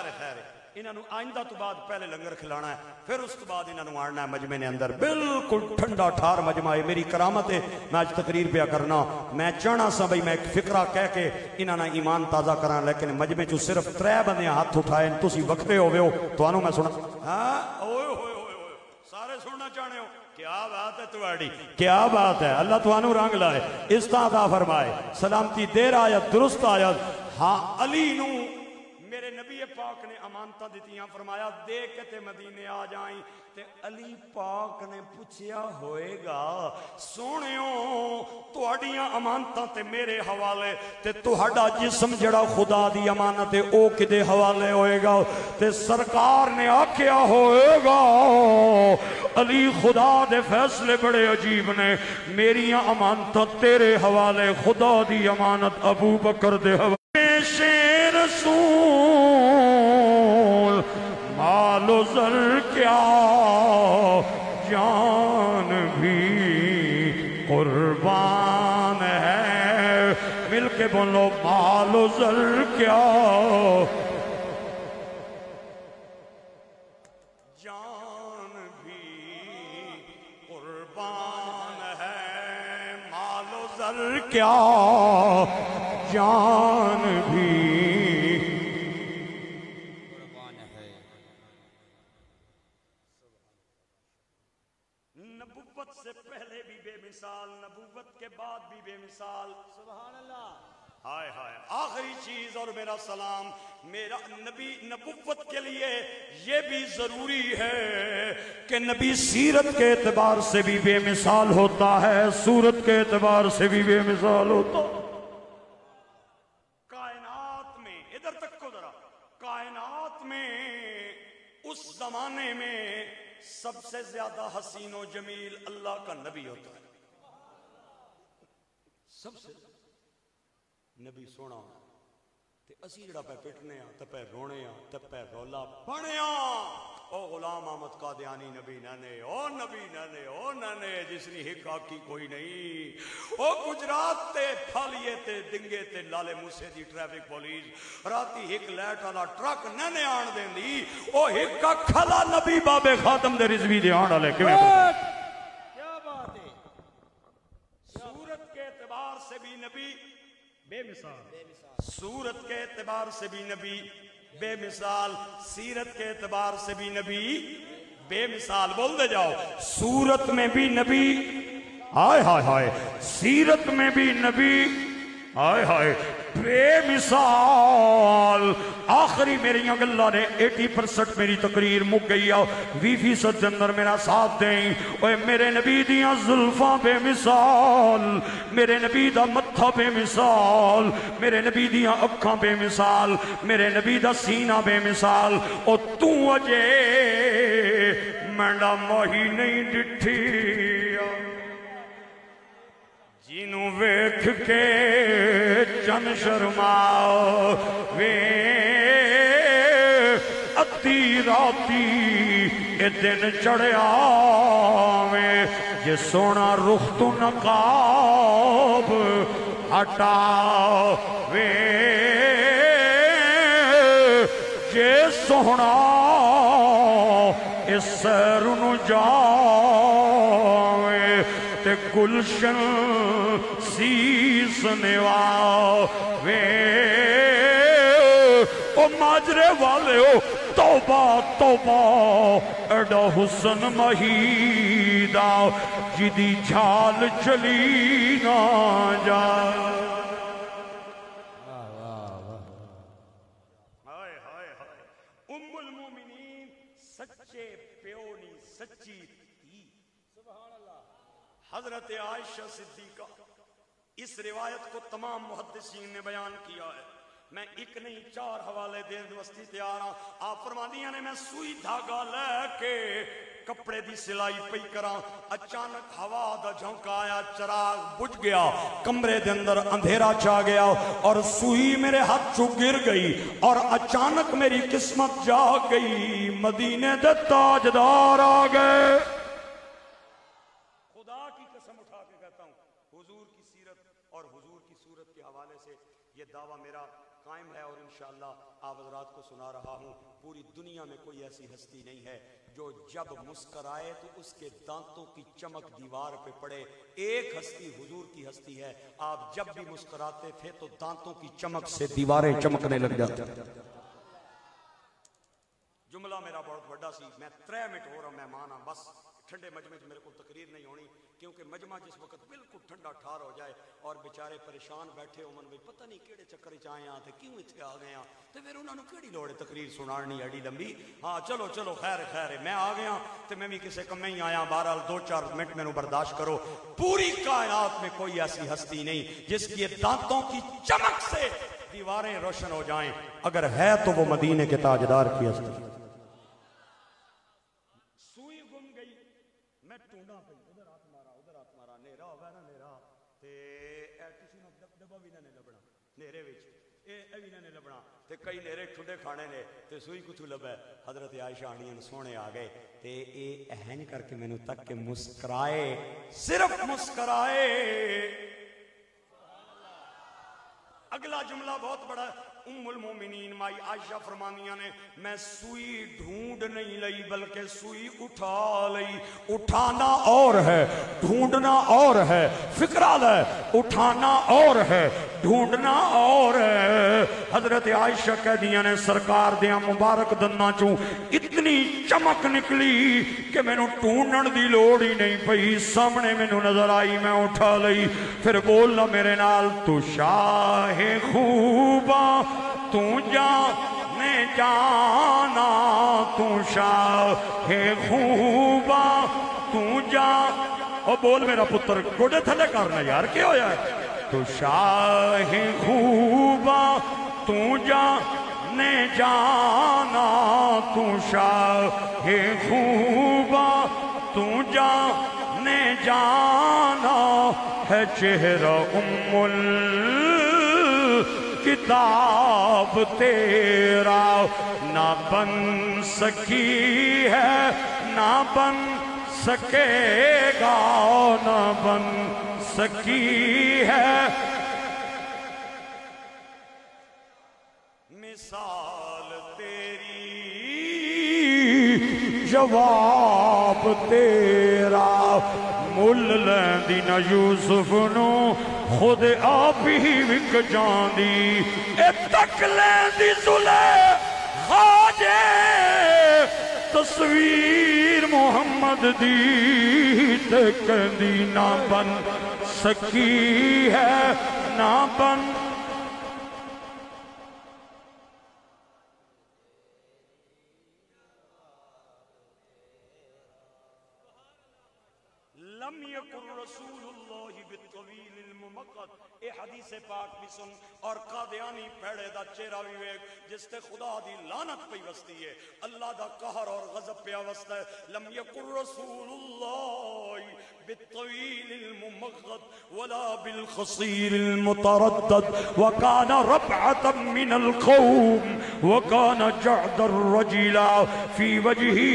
ہے خیر ہے۔ انہاں نو آئندہ تو بعد پہلے لنگر کھلانا ہے، پھر اس تو بعد انہاں نو آنا ہے مجمع نے اندر، بالکل ٹھنڈا ٹھار مجمع ہے۔ میری کرامت ہے، میں آج تقریر پہ کرنا، میں چاہنا سا بھئی میں ایک فقرہ کہہ کے انہاں نا ایمان تازہ کراں، لیکن مجمع چو صرف 3 بندے ہاتھ اٹھائے، تسی وقفے ہوئے ہو تو انہوں میں سنا، ہاں اوئے ہوئے ہوئے ہوئے سارے سننا چاہنے ہو، کیا بات ہے تواڈی، کیا بات ہے، اللہ توانو رنگ لائے، استعطا فرمائے، سلامتی دیر آیت درست آیت۔ ہاں علی نو میرے نبی پاک نے امانتاں دیتیاں، فرمایا دے کے تے مدینے آ جائیں، تے علی پاک نے پوچھیا ہوئے گا سونیوں تواڈیاں امانتاں تے میرے حوالے، تے تہاڈا جسم جڑا خدا دی امانت ہے او کدے حوالے ہوئے گا؟ تے سرکار نے آکھیا ہوئے گا علی خدا دے فیصلے بڑے عجیب نے، میریاں امانتاں تیرے حوالے، خدا دی امانت ابو بکر دے حوالے۔ رسول مال و زر کیا جان بھی قربان ہے، مل کے بولو مال و زر کیا جان بھی قربان ہے، مال و زر کیا جان بھی قربان ہے۔ نبوت سے پہلے بھی بے مثال، نبوت کے بعد بھی بے مثال، سبحان اللہ، ہائے ہائے۔ آخری چیز اور میرا سلام، میرا نبی نبوت کے لیے یہ بھی ضروری ہے کہ نبی سیرت کے اعتبار سے بھی بے مثال ہوتا ہے، صورت کے اعتبار سے بھی بے مثال ہوتا ہے۔ اس زمانے میں سب سے زیادہ حسین و جمیل اللہ کا نبی ہوتا ہے، سب سے نبی سونا تے اسی جڑا پہ پٹنے ہاں تے پہ رونے ہاں تے پہ رولا پڑھے ہاں۔ او غلام احمد قادیانی نبی نانے، او نبی نانے، او نانے جس نے ہک آکی کوئی نہیں، او گجرات تے پھالیے تے دنگے تے لالے موسے دی ٹریفک پولیس راتی ہک لیٹ والا ٹرک نانے آن دیں دی، او ہک کھلا نبی بابے خاتم دے رضوی دے آن والے کیوں کیا بات ہے۔ صورت کے اعتبار سے بھی نبی بے مثال، صورت کے اعتبار سے بھی نبی بے مثال، سیرت کے اعتبار سے بھی نبی بے مثال بول دے جاؤ. صورت میں بھی نبی ہائے ہائے ہائے, سیرت میں بھی نبی ہائے ہائے بے مثال. آخری میری گلہ نے 80% میری تقریر مک گئی ہے, 20% اندر میرا ساتھ دیں. اوے میرے نبی دیاں زلفاں بے مثال, میرے نبی دا متھا بے مثال, میرے نبی دیاں اکھاں بے مثال, میرے نبی دا سینہ بے مثال. او تو اجے مینڈا ماہی نہیں ڈٹھی جنوں ویکھ کے چن شرماؤ وے ادھی راتی اے دن چڑھیا میں جے سونا رخ تو نقاب ہٹا وے جے سونا اس سیر نو جاوے تے گلشن سیس نوا وے او ماجرے والے ہو توبہ توبہ ایڈا حسن مہیدہ جدی جھال چلی نہ جا. ام المومنین سچے پیونی سچی تھی حضرت عائشہ صدیقہ. اس روایت کو تمام محدثین نے بیان کیا ہے. میں ایک نہیں 4 حوالے دین دوستی تیار ہاں. آپ فرماندیاں نے میں سوئی دھاگا لے کے کپڑے دی سلائی پئی کراں, اچانک ہوا دا جھونکا آیا, چراغ بجھ گیا, کمرے دے اندر اندھیرا چھا گیا اور سوئی میرے ہاتھ چوں گر گئی اور اچانک میری قسمت جاگ گئی. مدینے دے تاجدار آ گئے. خدا کی قسم اٹھا کے کہتا ہوں, حضور کی سیرت اور حضور کی صورت کے حوالے سے یہ دعویٰ میرا قائم ہے اور انشاءاللہ آپ حضرات کو سنا رہا ہوں. پوری دنیا میں کوئی ایسی ہستی نہیں ہے جو جب مسکرائے تو اس کے دانتوں کی چمک دیوار پہ پڑے. ایک ہستی حضور کی ہستی ہے, آپ جب بھی مسکراتے تھے تو دانتوں کی چمک سے دیواریں چمکنے لگ جاتی. جملہ میرا بہت بڑا سی, میں 3 منٹ ہو رہا مہمان ہاں, بس ٹھنڈے مجمع میں میرے کو تقریر نہیں ہونی کیونکہ مجمع جس وقت بالکل ٹھنڈا ٹھار ہو جائے اور بیچارے پریشان بیٹھے ہو من بھئی پتہ نہیں کیڑے چکر چ آئے ہاں تے کیوں اتنے آ گئے ہاں تے پھر انہوں نے کیڑی لوڑ ہے تقریر سنانی ایڈی لمبی. ہاں چلو چلو خیر ہے, میں آ گیا تے میں بھی کسے کم ہی آیا. بہرحال 2-4 منٹ میں برداشت کرو. پوری کائنات میں کوئی ایسی ہستی نہیں جس کی دانتوں کی چمک سے دیواریں روشن ہو جائیں. اگر ہے تو وہ مدینے کے تاجدار کی ہستی. کئی نیرے ٹھنڈے کھانے نے تے سوئی کتھو لبے. حضرت عائشہ آنیاں سونے آ گئے تے اے اہن کر کے مینوں تک کے مسکرائے, صرف مسکرائے. اگلا جملہ بہت بڑا. ام المومنین مائی عائشہ فرمانیاں نے میں سوئی ڈھونڈ نہیں لئی بلکہ سوئی اٹھا لئی. اٹھانا اور ہے, ڈھونڈنا اور ہے. فکرہ ہے, اٹھانا اور ہے, ڈھونڈنا اور ہے. حضرت عائشہ کہہ دیا نے سرکار دیا مبارک دنہ چوں اتنی چمک نکلی کہ میں نو ڈھونڈن دی لوڑ ہی نہیں پئی, سامنے میں نو نظر آئی, میں اٹھا لئی. پھر بولنا میرے نال, تو شاہ خوباں تو جانے جانا, تو شاہ خوباں تو جان. او بول میرا پتر گوڑے تھلے کرنا یار کیا ہویا ہے. تو شاہ خوباں تو جانے جانا, تو شاہ خوباں تو جانے جانا ہے. چہرہ کتاب تیرا نہ بن سکی ہے, نہ بن سکے گا, نہ بن سکی ہے. مثال تیری جواب تیرا, مل لیندی نہ یوسف نو خود آپ ہی وک جاندی. اے تک لیندی زلیخا جے تصویر محمد دی تے کہندی نہ بن سکی ہے نہ بن لم یکن رسول اللہ بالطویل الممقت. اے حدیث پاک بھی سن اور قادیانی پیڑے دا چہرہ بھی ویکھ جس تے خدا دی لعنت پئی وستی ہے، اللہ دا قہر اور غضب پیا وستا ہے. لم یکن رسول اللہ بالطویل الممقت ولا بالقصیر المتردد وكان ربعة من القوم وكان جعد الرجل في وجهه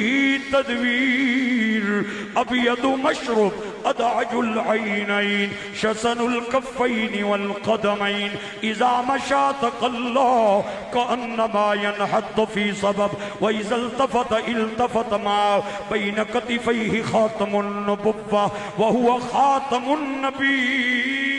تدوير أبيض مشرب أدعج العينين شسن الكفين والقدمين إذا مشى تقلى كأنما ينحط في صبب وإذا التفت ما بين كتفيه خاتم النبوة وهو خاتم النبي.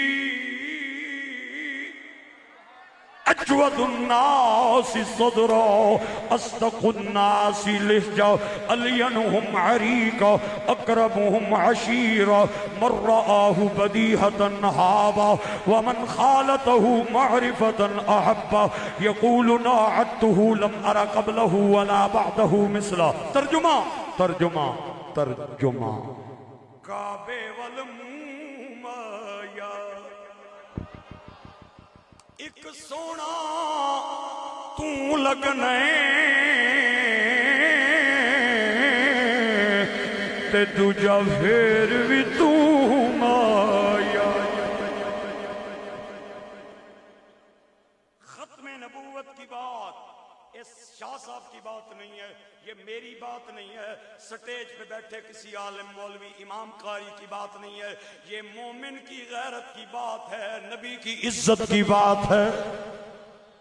أجود الناس صدرا أصدق الناس لهجة ألينهم عريقا أقربهم عشيرا من رآه بديهة هابا ومن خالته معرفة أحبا يقول ناعدته لم أر قبله ولا بعده مثلا. ترجمة کعبے والمومایا ایک سونا تو لگنے تے دوجا پھر بھی تو مایا. ختم نبوت کی بات اس شاہ صاحب کی بات نہیں ہے، یہ میری بات نہیں ہے، سٹیج پہ بیٹھے کسی عالم مولوی امام قاری کی بات نہیں ہے، یہ مومن کی غیرت کی بات ہے، نبی کی عزت کی بات ہے.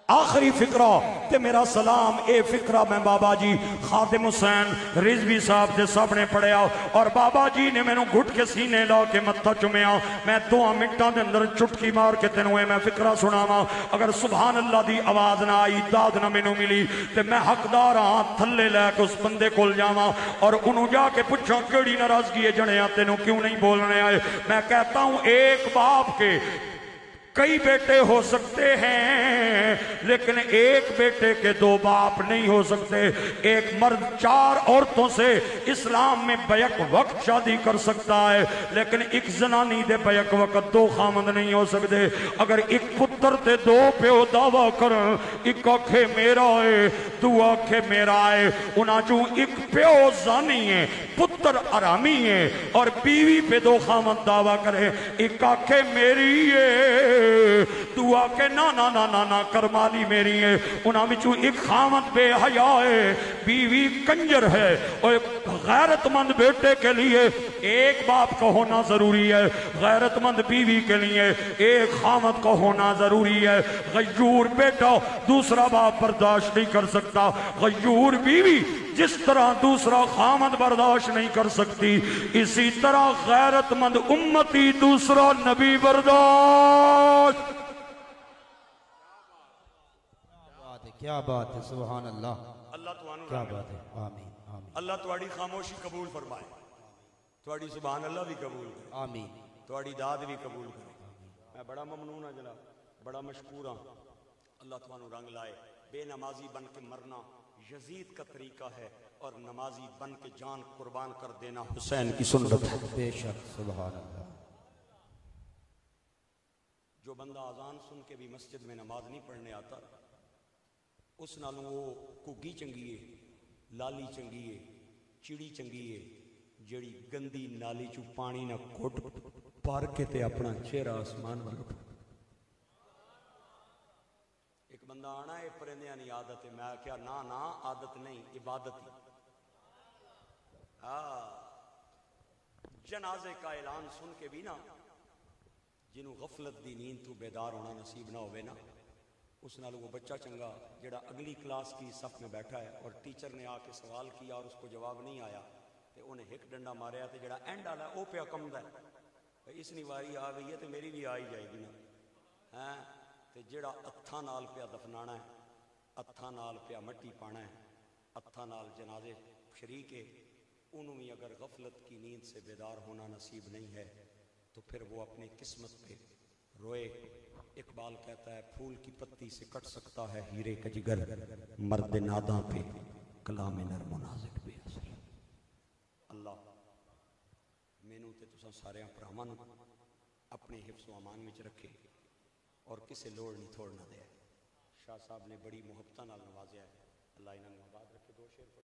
آخری فقرہ تے میرا سلام اے فقرہ میں بابا جی خادم حسین رضوی صاحب دے سامنے پڑھیا اور بابا جی نے میں نو گھٹ کے سینے لا کے متھا چومیا. میں 2 منٹاں دے اندر چٹکی مار کے تینوں میں فقرہ سناواں. اگر سبحان اللہ دی آواز نہ آئی، داد نہ مینوں ملی تے میں حقدار ہاں تھلے لے کے اس بندے کول جاواں اور انہوں جا کے پوچھاں کیڑی ناراضگی ہے جنیا تینوں کیوں نہیں بولنے آئے. میں کہتا ہوں ایک باپ کے کئی بیٹے ہو سکتے ہیں لیکن ایک بیٹے کے 2 باپ نہیں ہو سکتے. ایک مرد 4 عورتوں سے اسلام میں بیک وقت شادی کر سکتا ہے لیکن ایک زنانی دے بیک وقت 2 خامند نہیں ہو سکتے. اگر ایک پتر تے 2 پیو دعویٰ کرن ایک آنکھے میرا ہے 2 آنکھے میرا ہے، انہاں چوں ایک پیو زانی ہے، پتر ارامی ہے اور بیوی پہ 2 خامند دعویٰ کرے ایک آنکھے میری ہے تو آکے نا کرمالی میری ہے. انہاں بچوں ایک خامد بے حیا ہے، بیوی کنجر ہے اور غیرت مند بیٹے کے لیے ایک باپ کا ہونا ضروری ہے، غیرت مند بیوی کے لیے ایک خامد کا ہونا ضروری ہے. غیور بیٹا دوسرا باپ برداشت نہیں کر سکتا، غیور بیوی جس طرح دوسرا خامد برداشت نہیں کر سکتی اسی طرح غیرت مند امتی دوسرا نبی برداشت. کیا بات ہے، سبحان اللہ، اللہ توانو کیا بات ہے. آمین آمین. اللہ تواڑی خاموشی قبول فرمائے، تواڑی سبحان اللہ بھی قبول کرے، آمین. تواڑی داد بھی قبول کرے. میں بڑا ممنون ہوں جناب، بڑا مشکور ہوں. اللہ توانو رنگ لائے. بے نمازی بن کے مرنا یزید کا طریقہ ہے اور نمازی بن کے جان قربان کر دینا حسین کی سنت ہے. بے شک، سبحان اللہ. جو بندہ اذان سن کے بھی مسجد میں نماز نہیں پڑھنے آتا اس نالوں وہ کگی چنگی ہے، لالی چنگی ہے، چڑی چنگی ہے جڑی گندی نالی چو پانی نہ کھٹ پار کے تے اپنا چہرہ آسمان وال اٹھا. ایک بندہ آنا ہے پرندیاں نہیں عادت ہے، میں کیا نا عادت نہیں عبادت ہے. جنازے کا اعلان سن کے بھی نا جنہوں غفلت دی نیند تو بیدار ہونا نصیب نہ ہوئے نا اس نال وہ بچہ چنگا جڑا اگلی کلاس کی صف میں بیٹھا ہے اور ٹیچر نے آ کے سوال کیا اور اس کو جواب نہیں آیا تے انہیں ایک ڈنڈا ماریا تے جڑا اینڈ والا او پیا کمدا ہے اس نی واری آ گئی ہے تے میری بھی آئی جائے گی نا. ہاں تے جڑا ہتھاں نال پیا دفنانا ہے، ہتھاں نال پیا مٹی پانا ہے، ہتھاں نال جنازے شریک ہے انہوں بھی اگر غفلت کی نیند سے بیدار ہونا نصیب نہیں ہے تو پھر وہ اپنی قسمت پہ روئے۔ اقبال کہتا ہے پھول کی پتی سے کٹ سکتا ہے ہیرے کا جگر، مرد ناداں پہ کلام نرم و نازک بے اثر۔ اللہ مینوں تے تساں سارے بھراواں نوں اپنے حفظ و امان وچ رکھے اور کسے لوڑ نہیں تھوڑ نہ دے۔ شاہ صاحب نے بڑی محبتاں نال نوازیا ہے، اللہ انہاں نوں آباد رکھے۔ دو شعر